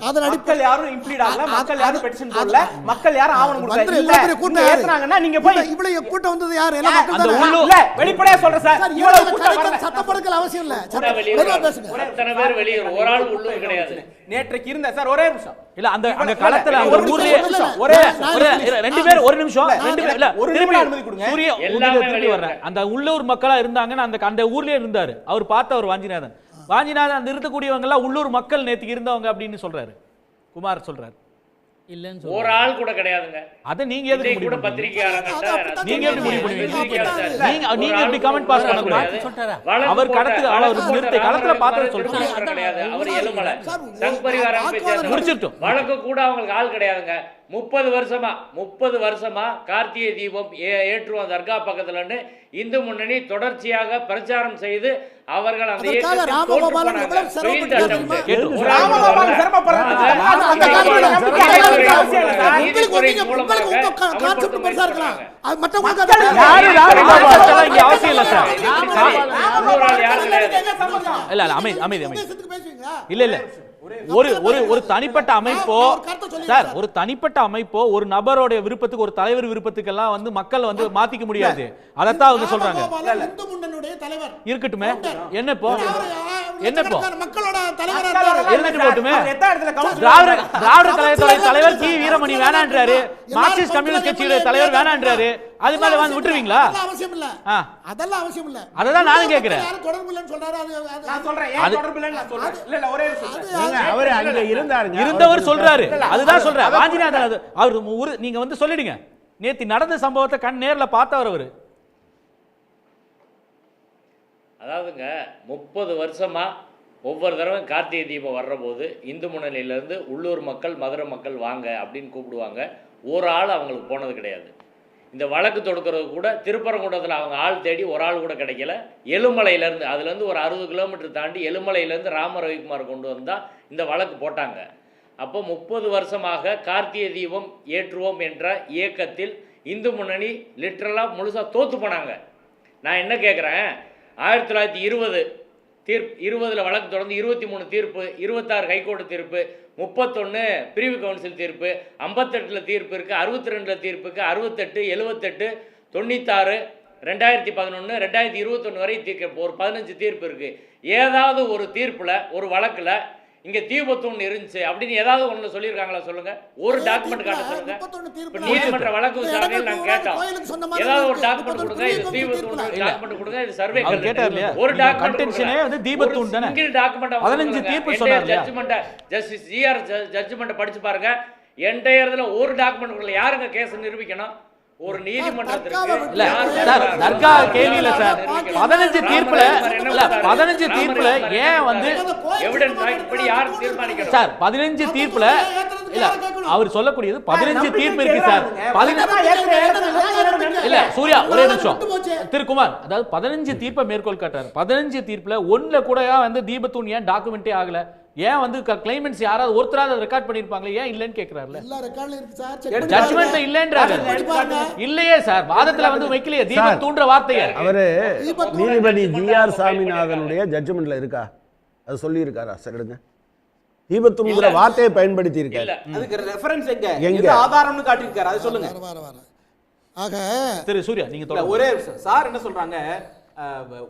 அதன் அடிப்படையில் யாரும் இம்ப்ளீட் ஆகல, மக்கள் யாரும் பெட்டிஷன் போடல, மக்கள் யாரும் ஆவணம் கொடுக்கல. கூட்டம் ஏத்துறாங்கன்னா நீங்க போய் இவ்வளவு கூட்டம் வந்தது யார்? எல்லாம் மக்கள் தான். இல்ல, வெளிப்படையா சொல்றேன் சார், இவ்வளவு கூட்டம் சத்தப்படுறதுக்கு அவசியம் இல்ல. அத்தனை பேர் வெளியே, ஒரு ஆள் உள்ளூர் கிடையாது. நேற்றைக்கு இருந்த சார் ஒரே நிமிஷம் இல்ல, அந்த காலத்துல ஒரு ஊர்லயே ஒரே 2 பேர் ஒரு நிமிஷம் 2 பேர் இல்ல திரும்பி அனுமதி கொடுங்க. சூரிய திரும்பி வர்றேன். அந்த உள்ளூர் மக்களா இருந்தாங்கன்னா அந்த ஊர்லயே இருந்தாரு அவர், பார்த்தவர் வாஞ்சிநாதன். அந்த இருக்கக்கூடியவங்க எல்லாம் உள்ளூர் மக்கள் நேத்துக்கு இருந்தவங்க அப்படின்னு சொல்றாரு குமார், சொல்றாரு. இல்லன்னு ஒரு ஆள் கூட கிடையாதுங்க. அத நீங்க எதுக்கு கூட பத்திரிகையாளர்கிட்ட நீங்க எப்படி முடிவு பண்ணுவீங்க? நீங்க எப்படி கமெண்ட் பாஸ் பண்ண கூடாது? அவர் கடத்து அவர் நிறுத்தி களத்துல பாத்து சொல்றாரு கிடையாது. அவர் எலுமலை சங்பரிவார அமைச்சர் முடிச்சிட்டோம். வழக்கு கூட அவங்களுக்கு ஆள் கிடையாதுங்க. 30 வருஷமா கார்த்திகை தீபம் ஏற்றுவோம் தர்கா பக்கத்துலன்னு இந்து முன்னணி தொடர்ச்சியாக பிரச்சாரம் செய்து அவர்கள் அந்த ஒரு தனிப்பட்ட அமைப்போ சார், ஒரு தனிப்பட்ட அமைப்போ ஒரு நபரோட விருப்பத்துக்கு, ஒரு தலைவர் விருப்பத்துக்கெல்லாம் வந்து மக்கள் வந்து மாத்திக்க முடியாது. அதத்தான் அவங்க சொல்றாங்க. இருக்கட்டுமே, என்னப்போ மக்களோட திராவிட கழகத்தோட தலைவர் டி வீரமணி வேணான்றாரு, மார்க்சிஸ்ட் கம்யூனிஸ்ட் கட்சியோட தலைவர் வேணான்றாரு. அது மாதிரி வந்து விட்டுருவீங்களா? அவசியம் இல்ல, அதெல்லாம் அவசியம் இல்ல. அததான் நானும் கேக்குறேன். தொடர்பு இல்லன்னு சொல்றாரு, நான் சொல்றேன் ஏன் தொடர்பு இல்லன்னு நான் சொல்றேன். இல்ல ஒரே அவர் அங்க இருந்தாருங்க, இருந்தவர் சொல்றாரு. அதுதான் சொல்றேன். வாஞ்சிநாதன் அவர் நீங்க வந்து சொல்லிடுங்க, நேத்து நடந்த சம்பவத்தை கண் நேர்ல பார்த்தவர் அவரு. அதாவதுங்க 30 வருஷமா ஒவ்வொரு தடவை கார்த்திகை தீபம் வர்ற போது இந்து முன்னணியிலேருந்து உள்ளூர் மக்கள் மதுரை மக்கள் வாங்க அப்படின்னு கூப்பிடுவாங்க. ஒரு ஆள் அவங்களுக்கு போனது கிடையாது. இந்த வழக்கு தொடுக்கிறது கூட திருப்பரங்குன்றத்தில் அவங்க ஆள் தேடி ஒரு ஆள் கூட கிடைக்கல. எலுமலையிலேருந்து, அதுலேருந்து ஒரு 60 கிலோமீட்டர் தாண்டி எலுமலையிலேருந்து ராம ரவிக்குமார் கொண்டு வந்தால் இந்த வழக்கு போட்டாங்க. அப்போ 30 வருஷமாக கார்த்திகை தீபம் ஏற்றுவோம் என்ற இயக்கத்தில் இந்து முன்னணி லிட்ரலாக முழுசாக தோற்று போனாங்க. நான் என்ன கேட்குறேன், 1920 தீர்ப்பு 20 வழக்கு தொடர்ந்து 23 தீர்ப்பு, 26 ஹைகோர்ட்டு தீர்ப்பு, 31 பிரிவு கவுன்சில் தீர்ப்பு, 58 தீர்ப்பு இருக்குது, 62 தீர்ப்புக்கு 68, 78, 96, 2011, 2021 வரை தீர்க்க ஒரு 15 தீர்ப்பு இருக்குது. ஏதாவது ஒரு தீர்ப்பில் ஒரு வழக்கில் இங்க தீபத்தூண் இருந்துச்சு அப்படின்னு ஏதாவது ஒண்ணு சொல்லியிருக்காங்களா சொல்லுங்க? ஒரு டாக்குமெண்ட் காட்ட சொல்லுங்க. இப்ப நீதிமன்ற வழக்கு விசாரணையில் நாங்க கேட்டோம், ஏதாவது ஒரு டாக்குமெண்ட் கொடுங்க, இது தீபத்தூண் டாக்குமெண்ட் கொடுங்க, இது சர்வே ஒரு டாக்குமெண்ட் தீபத்தூண் தானே சிங்கிள் டாக்குமெண்ட் 15 தீர்ப்பு சொன்னார். ஜட்ஜ்மெண்ட் ஜஸ்டிஸ் ஜிஆர் ஜட்ஜ்மெண்ட் படிச்சு பாருங்க. என்டையர்ல ஒரு டாக்குமெண்ட் கொடுக்கல. யாருங்க கேஸ் நிரூபிக்கணும்? ஒரு நீதிமன்றத்திற்கு இல்ல சார், தர்கா கேள்வி இல்ல சார். 15 தீர்ப்புல இல்ல 15 தீர்ப்புல ஏன் வந்து எவிடன்ஸ் இப்படி யார் தீர்மானிக்கணும் சார்? 15 தீர்ப்புல இல்ல அவர் சொல்லக்கூடியது 15 தீர்ப்பு இருக்கு சார். இல்ல சூர்யா ஒரே நிமிஷம் திருக்குமார், அதாவது 15 தீர்ப்பை மேற்கோள் காட்டுறாரு. 15 தீர்ப்புல ஒண்ணுல கூட வந்து தீபத்தூண் ஏன் டாக்குமெண்டே ஆகல? ஏன் வந்து கிளைமெண்ட்ஸ் யாராவது ஒருத்தராவது ரெக்கார்ட் பண்ணிருப்பாங்களே, ஏன் இல்லன்னு கேக்குறாருல? எல்லா ரெக்கார்ட்ல இருக்கு சார். ஜட்ஜ்மென்ட்ல இல்லன்றாரு. இல்லையே சார், வாதத்துல வந்து வைக்கலையே தீபத்தூண்ற வார்த்தையை. அவரு நீதிபதி ஜிஆர் சாமிநாதனுடைய ஜட்ஜ்மெண்ட்ல இருக்கா? அது சொல்லி இருக்காரா? சார் எடுங்க. தீபத்தூண்ங்கிற வார்த்தையை பயன்படுத்தி இருக்காரு. அதுக்கு ரெஃபரன்ஸ் எங்க ஆதாரம்னு காட்டி இருக்காரு, அது சொல்லுங்க. ஆக திரு சூர்யா நீங்க ஒரே சார் என்ன சொல்றாங்க,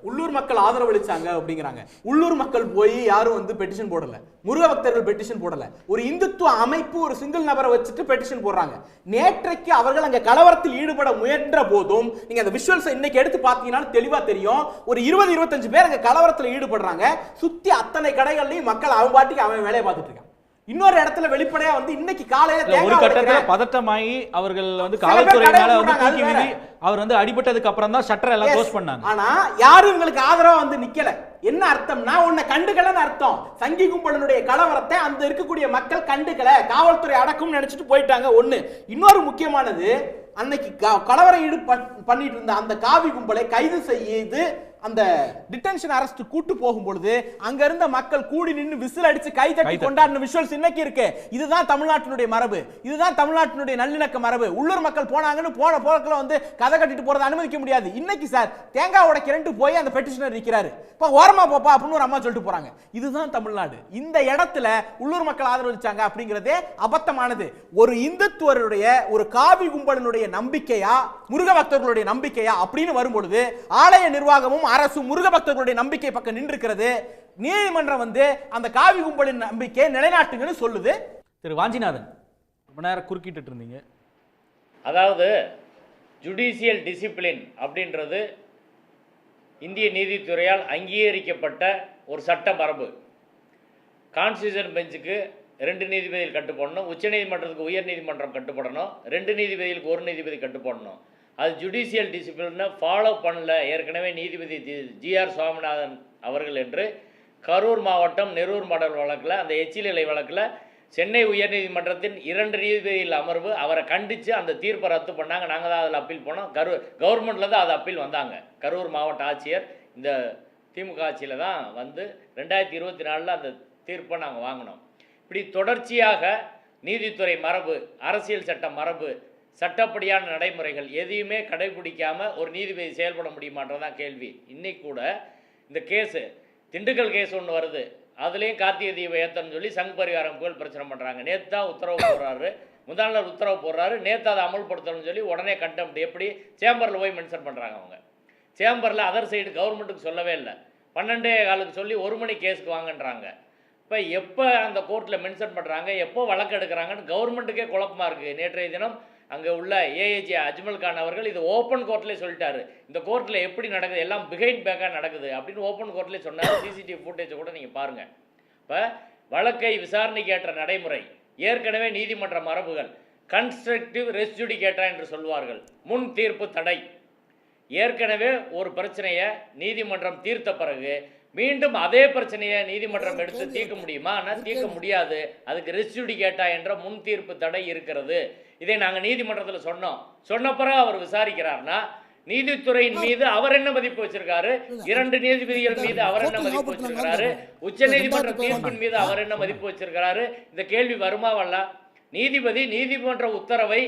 உள்ளூர் மக்கள் ஆதரவு அளிச்சாங்க அப்படிங்கிறாங்க. உள்ளூர் மக்கள் போய் யாரும் வந்து பெட்டிஷன் போடல, முருக பக்தர்கள் பெட்டிஷன் போடல. ஒரு இந்துத்துவ அமைப்பு ஒரு சிங்கிள் நபரை வச்சுட்டு பெட்டிஷன் போடுறாங்க. நேற்றைக்கு அவர்கள் அங்க கலவரத்தில் ஈடுபட முயன்ற போதும் நீங்க அந்த விஷுவல்ஸ் இன்னைக்கு எடுத்து பார்த்தீங்கன்னா தெளிவா தெரியும். ஒரு 20-25 பேர் அங்க கலவரத்தில் ஈடுபடுறாங்க. சுத்தி அத்தனை கடைகள்லயும் மக்கள் அவன் பாட்டுக்கு அவன் வேலையை பார்த்துட்டு இருக்காங்க. இன்னொரு இடத்துல வெளிப்படையா வந்து இன்னைக்கு காலையில ஒரு கட்டத்துல பதட்டமாயி அவர்கள் வந்து காவல்துறை மேல வந்து தூக்கி வீசி அவர் வந்து அடிபட்டதுக்கு அப்புறம் தான் ஷட்டர் எல்லாம் க்ளோஸ் பண்ணாங்க. ஆனா யாரும் இவங்களுக்கு ஆதரவா வந்து நிக்கல. என்ன அர்த்தம்னா உன்னை கண்டுக்கலன்னு அர்த்தம். சங்கி கும்பலனுடைய கலவரத்தை அந்த இருக்கக்கூடிய மக்கள் கண்டுக்கல, காவல்துறை அடக்கும் நினைச்சிட்டு போயிட்டாங்க. ஒண்ணு. இன்னொரு முக்கியமானது, அன்னைக்கு கலவரம் பண்ணிட்டு இருந்த அந்த காவி கும்பலை கைது செய்து அந்த டிடென்ஷன் அரெஸ்ட் கூட்டு போகும் பொழுது அங்க இருந்த மக்கள் கூடி நின்று விசில் அடிச்சு கை தட்டி கொண்டாடின விஷுவல்ஸ் இன்னைக்கு இருக்கு. இதுதான் தமிழ்நாட்டினுடைய மரபு, இதுதான் தமிழ்நாட்டினுடைய நல்லிணக்க மரபு. உள்ளூர் மக்கள் போனாங்கன்னு போன போக்குல வந்து கதை கட்டிட்டு போறதை அனுமதிக்க முடியாது. இன்னைக்கு சார் தேங்காய் உடைக்கிறேன்ட்டு போய் அந்த பெட்டிஷனர் நிக்கிறாரு, இப்ப ஓரமா போப்பா அப்படின்னு ஒரு அம்மா சொல்லிட்டு போறாங்க. இதுதான் தமிழ்நாடு. இந்த இடத்துல உள்ளூர் மக்கள் ஆதரவளிச்சாங்க அப்படிங்கிறதே அபத்தமானது. ஒரு இந்துத்துவருடைய ஒரு காவி கும்பலினுடைய நம்பிக்கையா முருக பக்தர்களுடைய நம்பிக்கையா அப்படின்னு வரும்பொழுது ஆலய நிர்வாகமும் அரசு முருக பக்தர்களுடைய நம்பிக்கை பக்கம் நின்றுக்கிறது. நீதிமன்றம் வந்து அந்த காவி கும்பலின் நம்பிக்கை நிலைநாட்டுங்கன்னு சொல்லுது. திரு வாஞ்சிநாதன் ரொம்ப நேரம் குறுக்கிட்டு இருந்தீங்க. அதாவது ஜுடிஷியல் டிசிப்ளின் அப்படின்றது இந்திய நீதித்துறையால் அங்கீகரிக்கப்பட்ட ஒரு சட்ட மரபு. கான்ஸ்டியூஷன் பெஞ்சுக்கு 2 நீதிபதிகள் கட்டுப்படணும், உச்சநீதிமன்றத்துக்கு உயர் நீதிமன்றம் கட்டுப்படணும், 2 நீதிபதிகளுக்கு 1 நீதிபதி கட்டுப்படணும். அது ஜுடிஷியல் டிசிப்ளினை ஃபாலோ பண்ணல ஏற்கனவே நீதிபதி ஜிஆர் சுவாமிநாதன் அவர்கள் என்று கரூர் மாவட்டம் நெரூர் மாடல் வழக்கில், அந்த எச்சிலை வழக்கில் சென்னை உயர்நீதிமன்றத்தின் 2 நீதிபதிகள் அமர்வு அவரை கண்டித்து அந்த தீர்ப்பை ரத்து பண்ணாங்க. நாங்கள் தான் அதில் அப்பீல் போனோம். கவர்மெண்ட்டில் தான் அது அப்பீல் வந்தாங்க. கரூர் மாவட்ட ஆட்சியர் இந்த திமுக ஆட்சியில் தான் வந்து 2024 அந்த தீர்ப்பை நாங்கள் வாங்கினோம். இப்படி தொடர்ச்சியாக நீதித்துறை மரபு, அரசியல் சட்ட மரபு, சட்டப்படியான நடைமுறைகள் எதையுமே கடைபிடிக்காமல் ஒரு நீதிபதி செயல்பட முடியுமான்றதான் கேள்வி. இன்னைக்கு கூட இந்த கேஸு திண்டுக்கல் கேஸ் ஒன்று வருது, அதுலேயும் கார்த்திகை தீபம் ஏற்றன்னு சொல்லி சங் பரிவாரம் புகழ் பிரச்சனை பண்ணுறாங்க. நேற்று தான் உத்தரவு போடுறாரு, முதல் நாள் உத்தரவு போடுறாரு, நேற்று அதை அமல்படுத்தணும்னு சொல்லி உடனே கண்டெம்ட். எப்படி சேம்பரில் போய் மென்ஷன் பண்ணுறாங்க. அவங்க சேம்பரில் அதர் சைடு கவர்மெண்ட்டுக்கு சொல்லவே இல்லை, 12:15 சொல்லி 1 மணி கேஸுக்கு வாங்கன்றாங்க. இப்போ எப்போ அந்த கோர்ட்டில் மென்ஷன் பண்ணுறாங்க, எப்போ வழக்கு எடுக்கிறாங்கன்னு கவர்மெண்ட்டுக்கே குழப்பமாக இருக்குது. நேற்றைய தினம் அங்கே உள்ள ஏஏஜி அஜ்மல் கான் அவர்கள் இது ஓப்பன் கோர்ட்லேயே சொல்லிட்டாரு, இந்த கோர்ட்டில் எப்படி நடக்குது, எல்லாம் பிஹைண்ட் பேக்காக நடக்குது அப்படின்னு ஓப்பன் கோர்ட்லேயே சொன்னார். சிசிடிவி ஃபுட்டேஜை கூட நீங்கள் பாருங்கள். இப்போ வழக்கை விசாரணைக்கு ஏற்ற நடைமுறை, ஏற்கனவே நீதிமன்ற மரபுகள், கன்ஸ்ட்ரக்டிவ் ரெஸ் ஜுடிகேட்டா என்று சொல்வார்கள், முன் தீர்ப்பு தடை. ஏற்கனவே ஒரு பிரச்சனையை நீதிமன்றம் தீர்த்த பிறகு மீண்டும் அதே பிரச்சனையை நீதிமன்றம் எடுத்து தீர்க்க முடியுமா? ஆனால் தீர்க்க முடியாது. அதுக்கு ரெஸ் ஜுடிகேட்டா என்ற முன் தீர்ப்பு தடை இருக்கிறது. இதை நாங்கள் நீதிமன்றத்தில் சொன்னோம். சொன்ன பிறகு அவர் விசாரிக்கிறார்னா நீதித்துறையின் மீது அவர் என்ன மதிப்பு வச்சிருக்காரு, 2 நீதிபதிகள் மீது அவர் என்ன மதிப்பு வச்சிருக்கிறாரு, உச்ச நீதிமன்ற தீர்ப்பின் மீது அவர் என்ன மதிப்பு வச்சிருக்கிறாரு, இந்த கேள்வி வருமா வரல? நீதிபதி நீதிமன்ற உத்தரவை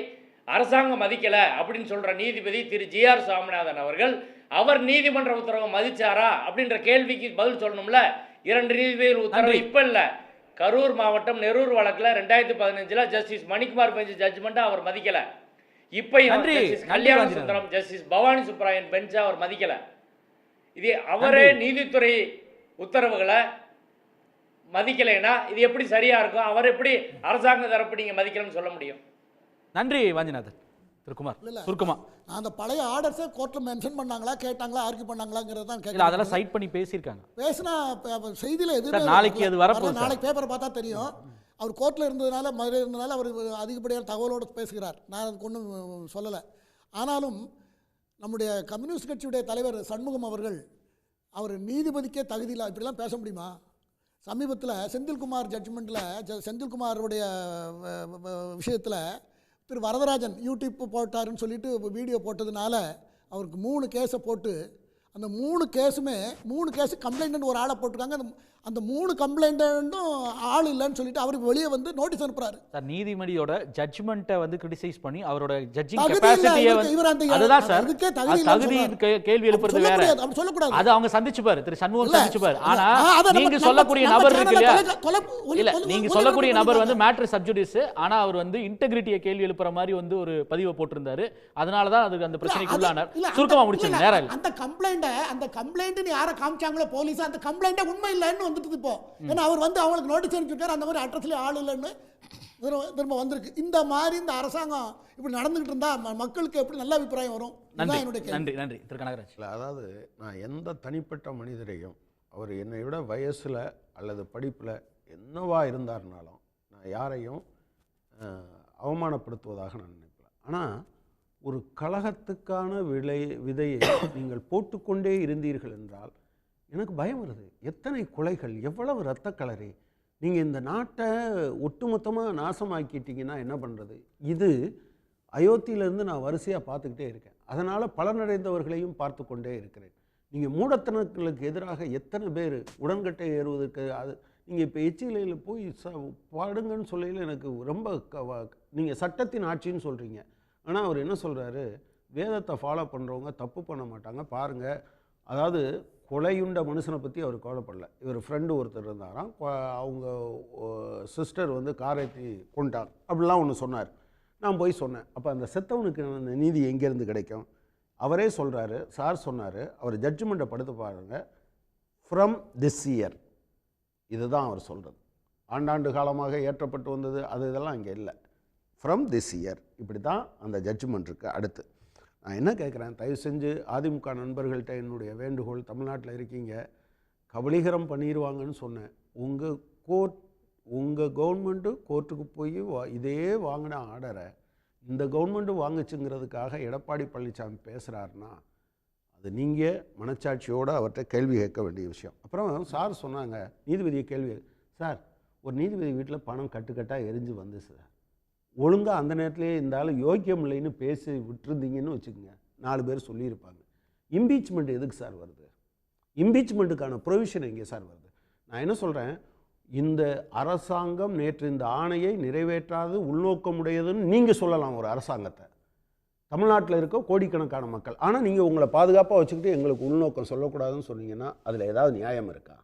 அரசாங்கம் மதிக்கல அப்படின்னு சொல்ற நீதிபதி திரு ஜிஆர் சுவாமிநாதன் அவர்கள் அவர் நீதிமன்ற உத்தரவை மதிச்சாரா அப்படின்ற கேள்விக்கு பதில் சொல்லணும்ல. 2 நீதிபதிகள் உத்தரவு இப்ப இல்ல, கரூர் மாவட்டம் நெரூர் வழக்குல 2015 ஜஸ்டிஸ் மணிக்குமார் பெஞ்ச் ஜட்ஜ்மெண்ட் அவர் மதிக்கல. இப்பயும் justice Kalyana Sundaram, justice Bhavani Subrayan bench அவர் மதிக்கல. இது அவரே நீதித்துறை உத்தரவுகளை மதிக்கலைன்னா இது எப்படி சரியாக இருக்கும்? அவர் எப்படி அரசாங்க தரப்பு நீங்கள் மதிக்கலன்னு சொல்ல முடியும்? நன்றி வாஞ்சிநாதன். திருக்குமார் சுருக்கமா அந்த பழைய ஆர்டர்ஸை கோர்ட்டில் மென்ஷன் பண்ணாங்களா, கேட்டாங்களா, ஆர்கியூ பண்ணாங்களாங்கிறது தான் இல்ல அதெல்லாம் சைட் பண்ணி பேசியிருக்காங்க. பேசினா செய்தியில் எதுவுமே நாளைக்கு அது வரப்போகுது. நாளைக்கு பேப்பரை பார்த்தா தெரியும். அவர் கோர்ட்டில் இருந்ததுனால, மதுரை இருந்ததுனால அவர் அதிகப்படியான தகவலோடு பேசுகிறார். நான் அதுக்கு ஒன்றும் சொல்லலை. ஆனாலும் நம்முடைய கம்யூனிஸ்ட் கட்சியுடைய தலைவர் சண்முகம் அவர்கள் அவர் நீதிபதிக்கே தகுதியில் இப்படிலாம் பேச முடியுமா? சமீபத்தில் செந்தில்குமார் ஜட்ஜ்மெண்ட்டில் செந்தில்குமாருடைய விஷயத்தில் திரு வரதராஜன் யூடியூப் போட்டாருன்னு சொல்லிட்டு வீடியோ போட்டதுனால அவருக்கு 3 கேஸை போட்டு அந்த 3 கேஸுமே 3 கேஸு கம்ப்ளைண்ட்னு ஒரு ஆளை போட்டிருக்காங்க. அந்த 3 கம்ப்ளைண்ட்டும் ஆள் இல்லைன்னு சொல்லிட்டு அவருக்கு வெளியே வந்து நோட்டீஸ் அனுப்புறாரு. சார் நீதிமன்றியோட ஜட்ஜ்மெண்ட்டை வந்து கிரிட்டிசைஸ் பண்ணி அவரோட ஜட்ஜிங் கெபாசிட்டியை அதுதான் சார் தகுதி கேள்வி எழுப்புறது வேற. அப்படி சொல்லக்கூடாது. அது அவங்க சந்திச்சுப்பாரு, திரு சண்முகம் சந்திச்சுப்பாரு. ஆனா நீங்க சொல்லக்கூடிய நபர் இருக்கு இல்லையா, இல்ல நீங்க சொல்லக்கூடிய நபர் வந்து மேட்டர் சப்ஜுடிஸ். ஆனா அவர் வந்து இன்டெகிரிட்டியை கேள்வி எழுப்புற மாதிரி வந்து ஒரு பதிவை போட்டிருந்தாரு. அதனாலதான் அதுக்கு அந்த பிரச்சனைக்கு உள்ளானார். சுருக்கமா முடிச்சுங்க, நேரம் அந்த கம்ப்ளைண்ட் யாரை காமிச்சாங்களோ போலீஸ், அந்த கம்ப்ளைண்ட்டே உண்மை இல்லைன்னு வந்துட்டு இப்போ. ஏன்னா அவர் வந்து அவங்களுக்கு நோட்டீஸ் அனுப்பிச்சிருக்காரு, அந்த மாதிரி அட்ரஸ்லேயே ஆள் இல்லைன்னு திரும்ப வந்திருக்கு. இந்த மாதிரி இந்த அரசாங்கம் இப்படி நடந்துகிட்டு இருந்தா மக்களுக்கு எப்படி நல்ல அபிப்பிராயம் வரும்? நன்றி நன்றி திரு கனகராஜ். அதாவது நான் எந்த தனிப்பட்ட மனிதரையும் அவர் என்னை விட வயசில் அல்லது படிப்பில் என்னவா இருந்தாருனாலும் நான் யாரையும் அவமானப்படுத்துவதாக நான் நினைப்பேன். ஆனால் ஒரு கலகத்துக்கான விதையை நீங்கள் போட்டுக்கொண்டே இருந்தீர்கள் என்றால் எனக்கு பயம் வருது. எத்தனை கொலைகள், எவ்வளவு இரத்த களரி, நீங்கள் இந்த நாட்டை ஒட்டுமொத்தமாக நாசமாக்கிட்டீங்கன்னா என்ன பண்ணுறது? இது அயோத்தியிலேருந்து நான் வரிசையாக பார்த்துக்கிட்டே இருக்கேன். அதனால் பலனடைந்தவர்களையும் பார்த்து கொண்டே இருக்கிறேன். நீங்கள் மூடத்தனங்களுக்கு எதிராக எத்தனை பேர் உடன்கட்டை ஏறுவதற்கு அது நீங்கள் இப்போ எச்சிலையில் போய் பாடுங்கன்னு சொல்லையில் எனக்கு ரொம்ப நீங்கள் சட்டத்தின் ஆட்சின்னு சொல்கிறீங்க. ஆனால் அவர் என்ன சொல்கிறாரு, வேதத்தை ஃபாலோ பண்ணுறவங்க தப்பு பண்ண மாட்டாங்க பாருங்கள். அதாவது கொலையுண்ட மனுஷனை பற்றி அவர் கவலைப்படல. இவர் ஃப்ரெண்டு ஒருத்தர் இருந்தாராம், அவங்க சிஸ்டர் வந்து காரேற்றி கொண்டாங்க அப்படிலாம் ஒன்று சொன்னார். நான் போய் சொன்னேன், அப்போ அந்த செத்தவனுக்கு அந்த நீதி எங்கேருந்து கிடைக்கும்? அவரே சொல்கிறாரு, சார் சொன்னார், அவர் ஜட்ஜ்மெண்ட்டை படுத்து பாருங்கள், ஃப்ரம் திஸ் இயர். இதுதான் அவர் சொல்கிறது. ஆண்டாண்டு காலமாக ஏற்றப்பட்டு வந்தது அது இதெல்லாம் இங்கே இல்லை. ஃப்ரம் திஸ் இயர் இப்படி தான் அந்த ஜட்ஜ்மெண்ட் இருக்குது. அடுத்து நான் என்ன கேட்குறேன், தயவு செஞ்சு அதிமுக நண்பர்கள்ட்ட என்னுடைய வேண்டுகோள், தமிழ்நாட்டில் இருக்கீங்க, கபலீகரம் பண்ணிடுவாங்கன்னு சொன்னேன். உங்கள் கவர்மெண்ட்டு கோர்ட்டுக்கு போய் இதே வாங்கின ஆர்டரை இந்த கவர்மெண்ட்டு வாங்குச்சுங்கிறதுக்காக எடப்பாடி பழனிசாமி பேசுகிறாருன்னா அது நீங்கள் மனச்சாட்சியோடு அவர்கிட்ட கேள்வி கேட்க வேண்டிய விஷயம். அப்புறம் சார் சொன்னாங்க நீதிபதியை கேள்வி, சார் ஒரு நீதிபதி வீட்டில் பணம் கட்டுக்கட்டாக எரிஞ்சு வந்து சார் ஒழுங்காக அந்த நேரத்திலே இந்த ஆள் யோக்கியம் இல்லைன்னு பேசி விட்டுருந்தீங்கன்னு வச்சுக்கோங்க, 4 பேர் சொல்லியிருப்பாங்க. இம்பீச்மெண்ட் எதுக்கு சார் வருது? இம்பீச்மெண்ட்டுக்கான ப்ரொவிஷன் எங்கே சார் வருது? நான் என்ன சொல்கிறேன், இந்த அரசாங்கம் நேற்று இந்த ஆணையை நிறைவேற்றாது உள்நோக்கமுடையதுன்னு நீங்கள் சொல்லலாம் ஒரு அரசாங்கத்தை, தமிழ்நாட்டில் இருக்க கோடிக்கணக்கான மக்கள். ஆனால் நீங்கள் உங்களை பாதுகாப்பாக வச்சுக்கிட்டு எங்களுக்கு உள்நோக்கம் சொல்லக்கூடாதுன்னு சொன்னீங்கன்னா அதில் ஏதாவது நியாயம் இருக்கா?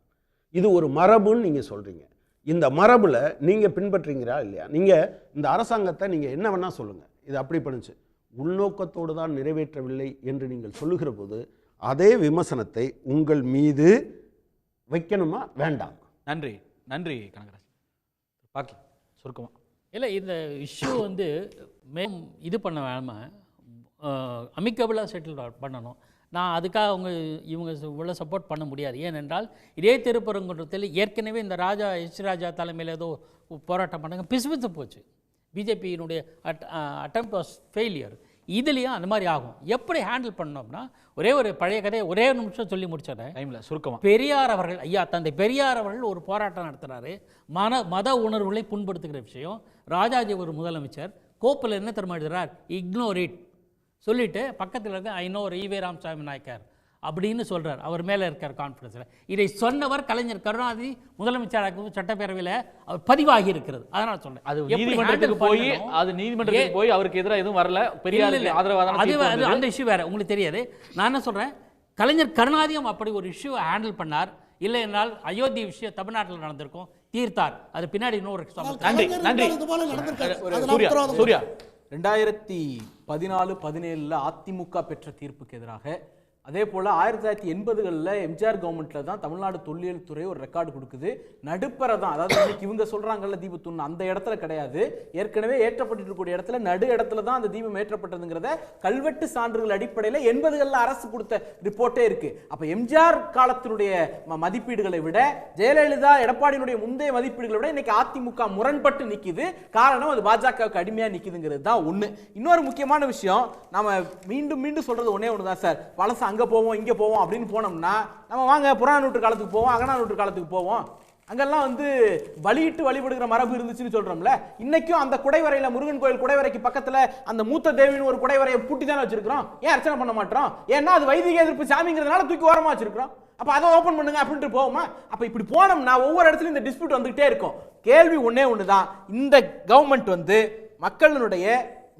இது ஒரு மரபுன்னு நீங்கள் சொல்கிறீங்க. இந்த மரபில் நீங்கள் பின்பற்றுறீங்களா இல்லையா? நீங்கள் இந்த அரசாங்கத்தை நீங்கள் என்ன வேணால் சொல்லுங்கள், இது அப்படி பண்ணுச்சு, உள்நோக்கத்தோடு தான் நிறைவேற்றவில்லை என்று நீங்கள் சொல்லுகிற போது அதே விமர்சனத்தை உங்கள் மீது வைக்கணுமா வேண்டாம்? நன்றி நன்றி கனகராஜ். பார்க்கலாம் சுருக்கமாக. இல்லை இந்த இஷ்யூ வந்து இது பண்ண வேணாமல் அமிக்கபிளாக செட்டில் பண்ணணும். நான் அதுக்காக இவங்க இவ்வளோ சப்போர்ட் பண்ண முடியாது. ஏனென்றால் இதே திருப்பரங்குன்றத்தில் ஏற்கனவே இந்த ராஜா தலைமையில் ஏதோ போராட்டம் பண்ணாங்க, பிசுபிசு போச்சு. பிஜேபியினுடைய அட்டெம்ப்ட் வாஸ் ஃபெயிலியர். இதுலேயும் அந்த மாதிரி ஆகும். எப்படி ஹேண்டில் பண்ணோம்னா, ஒரே ஒரு பழைய கதையை ஒரே நிமிஷம் சொல்லி முடிச்சிடறேன் டைமில் சுருக்கமாக. பெரியார் அவர்கள், ஐயா தந்தை பெரியார் அவர்கள் ஒரு போராட்டம் நடத்துகிறாரு, மத உணர்வுகளை புண்படுத்துகிற விஷயம். ராஜாஜி ஒரு முதலமைச்சர் கோப்பில் என்ன தெரியுமா எழுதுகிறார், இக்னோர் இட் சொல்லிவிட்டு பக்கத்தில் இருக்க ஐ நோ ஈவே ராமசாமி நாயக்கர் அப்படின்னு சொல்கிறார். அவர் மேலே இருக்கார் கான்ஃபரன்ஸில். இதை சொன்னவர் கலைஞர் கருணாநிதி முதலமைச்சராக சட்டப்பேரவையில் அவர் பதிவாகி இருக்கிறது. அதனால் சொன்னேன், அது நீதிமன்றத்துக்கு போய் அவருக்கு எதிராக எதுவும் வரல, பெரியார் அது அந்த இஷ்யூ வேறு, உங்களுக்கு தெரியாது. நான் என்ன சொல்கிறேன், கலைஞர் கருணாநிதியும் அப்படி ஒரு இஷ்யூ ஹேண்டில் பண்ணார். இல்லை என்றால் அயோத்தி விஷயம் தமிழ்நாட்டில் நடந்திருக்கும், தீர்த்தார். அது பின்னாடி இன்னொரு நன்றி நன்றி சூர்யா. 2014-17 அதிமுக பெற்ற தீர்ப்புக்கு எதிராக அதே போல் 1980களில் எம்ஜிஆர் கவர்மெண்ட்டில் தான் தமிழ்நாடு தொல்லியல் துறை ஒரு ரெக்கார்டு கொடுக்குது. நடுப்பறை தான், அதாவது இன்னைக்கு இவங்க சொல்கிறாங்கல்ல தீபத்தூண், அந்த இடத்துல கிடையாது. ஏற்கனவே ஏற்றப்பட்டு இருக்கக்கூடிய இடத்துல நடு இடத்துல தான் அந்த தீபம் ஏற்றப்பட்டதுங்கிறத கல்வெட்டு சான்றுகள் அடிப்படையில் 80களில் அரசு கொடுத்த ரிப்போர்ட்டே இருக்குது. அப்போ எம்ஜிஆர் காலத்தினுடைய மதிப்பீடுகளை விட, ஜெயலலிதா எடப்பாடியினுடைய முந்தைய மதிப்பீடுகளை விட இன்னைக்கு அதிமுக முரண்பட்டு நிற்கிது. காரணம் அது பாஜகவுக்கு அடிமையாக நிற்கிதுங்கிறது தான் ஒன்று. இன்னொரு முக்கியமான விஷயம், நம்ம மீண்டும் மீண்டும் சொல்கிறது ஒன்றே ஒன்று தான் சார். பழசு அங்கே போவோம் இங்கே போவோம் அப்படின்னு போனோம்னா, நம்ம வாங்க புறாண நூற்று காலத்துக்கு போவோம், அகனா நூற்று காலத்துக்கு போவோம். அங்கெல்லாம் வந்து பலியிட்டு வழிபடுகிற மரபு இருந்துச்சுன்னு சொல்கிறோம்ல. இன்றைக்கும் அந்த குடைவரையில், முருகன் கோயில் குடைவரைக்கு பக்கத்தில் அந்த மூத்த தேவின்னு ஒரு குடைவரையை பூட்டி தானே வச்சிருக்கிறோம். ஏன் அர்ச்சனை பண்ண மாட்டோம்? ஏன்னா அது வைதிக எதிர்ப்பு சாமிங்கிறதுனால தூக்கி ஓரமாக வச்சிருக்கிறோம். அப்போ அதை ஓப்பன் பண்ணுங்க அப்படின்ட்டு போவோமா? அப்போ இப்படி போனோம்னா ஒவ்வொரு இடத்துலையும் இந்த டிஸ்பியூட் வந்துகிட்டே இருக்கும். கேள்வி ஒன்றே ஒன்று தான், இந்த கவர்மெண்ட் வந்து மக்களுடைய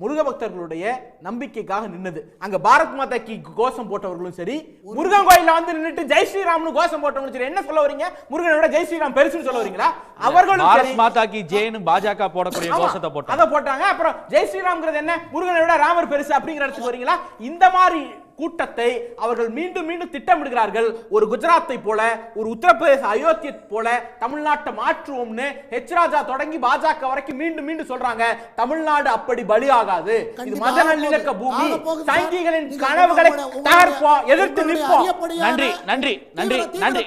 முருக பக்தர்களுடைய நம்பிக்கைக்காக நின்னது. அங்க பாரத் மாதாக்கு கோஷம் போட்டவர்களும் சரி, முருகன் கோயில வந்து நின்னுட்டு ஜெய் ஸ்ரீராம்னு கோஷம் போட்டவங்களும் சரி, என்ன சொல்ல வரீங்க? முருகனை விட ஜெய் ஸ்ரீராம் பெருசுன்னு சொல்ல வரீங்களா? அவர்களும் பாரத் மாதாக்கு ஜெய்னு பாஜக போடக்கூடிய கோஷத்தை போட்டாங்க. அதை போட்டாங்க. அப்புறம் ஜெய் ஸ்ரீராம்ங்கிறது என்ன? முருகனை விட ராமர் பெருசு அப்படிங்கிற இடத்துக்கு வரீங்களா? இந்த மாதிரி கூட்டத்தை அவர்கள் மீண்டும் மீண்டும் திட்டமிடுகிறார்கள். ஒரு குஜராத்தை போல, ஒரு உத்தரப்பிரதேச அயோத்தியை போல தமிழ்நாட்டை மாற்றுவோம்னு ஹெச் ராஜா தொடங்கி பாஜக வரைக்கும் மீண்டும் மீண்டும் சொல்றாங்க. தமிழ்நாடு அப்படி பலியாகாது. இது மத நல்லிணக்க பூமி. சங்கிகளின் கனவுகளை தகர்ப்போம், எதிர்த்து நிற்போம். நன்றி நன்றி நன்றி நன்றி.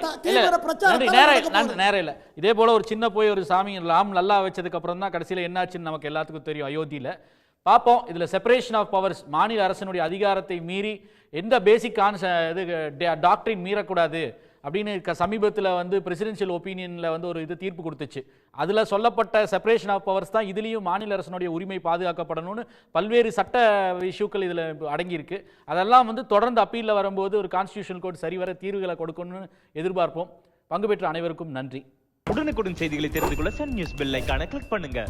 நன்றி, நேரம் இல்ல. இதே போல ஒரு சின்ன போய் ஒரு சாமி ராம் நல்லா வச்சதுக்கு அப்புறம் தான் கடைசியில் என்னாச்சுன்னு நமக்கு எல்லாத்துக்கும் தெரியும். அயோத்தியில பார்ப்போம். இதில் செப்பரேஷன் ஆஃப் பவர்ஸ், மாநில அரசினுடைய அதிகாரத்தை மீறி எந்த பேசிக் இது டாக்டரின் மீறக்கூடாது அப்படின்னு சமீபத்தில் வந்து பிரசிடென்ஷியல் ஒப்பீனியனில் வந்து ஒரு இது தீர்ப்பு கொடுத்துச்சு. அதில் சொல்லப்பட்ட செப்பரேஷன் ஆஃப் பவர்ஸ் தான் இதுலேயும் மாநில அரசினுடைய உரிமை பாதுகாக்கப்படணும்னு பல்வேறு சட்ட இஷ்யூக்கள் இதில் அடங்கியிருக்கு. அதெல்லாம் வந்து தொடர்ந்து அப்பீலில் வரும்போது ஒரு கான்ஸ்டியூஷன் கோர்ட் சரிவர தீர்வுகளை கொடுக்கணும்னு எதிர்பார்ப்போம். பங்கு பெற்ற அனைவருக்கும் நன்றி. உடனுக்குடன் செய்திகளை தெரிந்து கொள்ள சன் நியூஸ் பெல் ஐகானை கிளிக் பண்ணுங்க.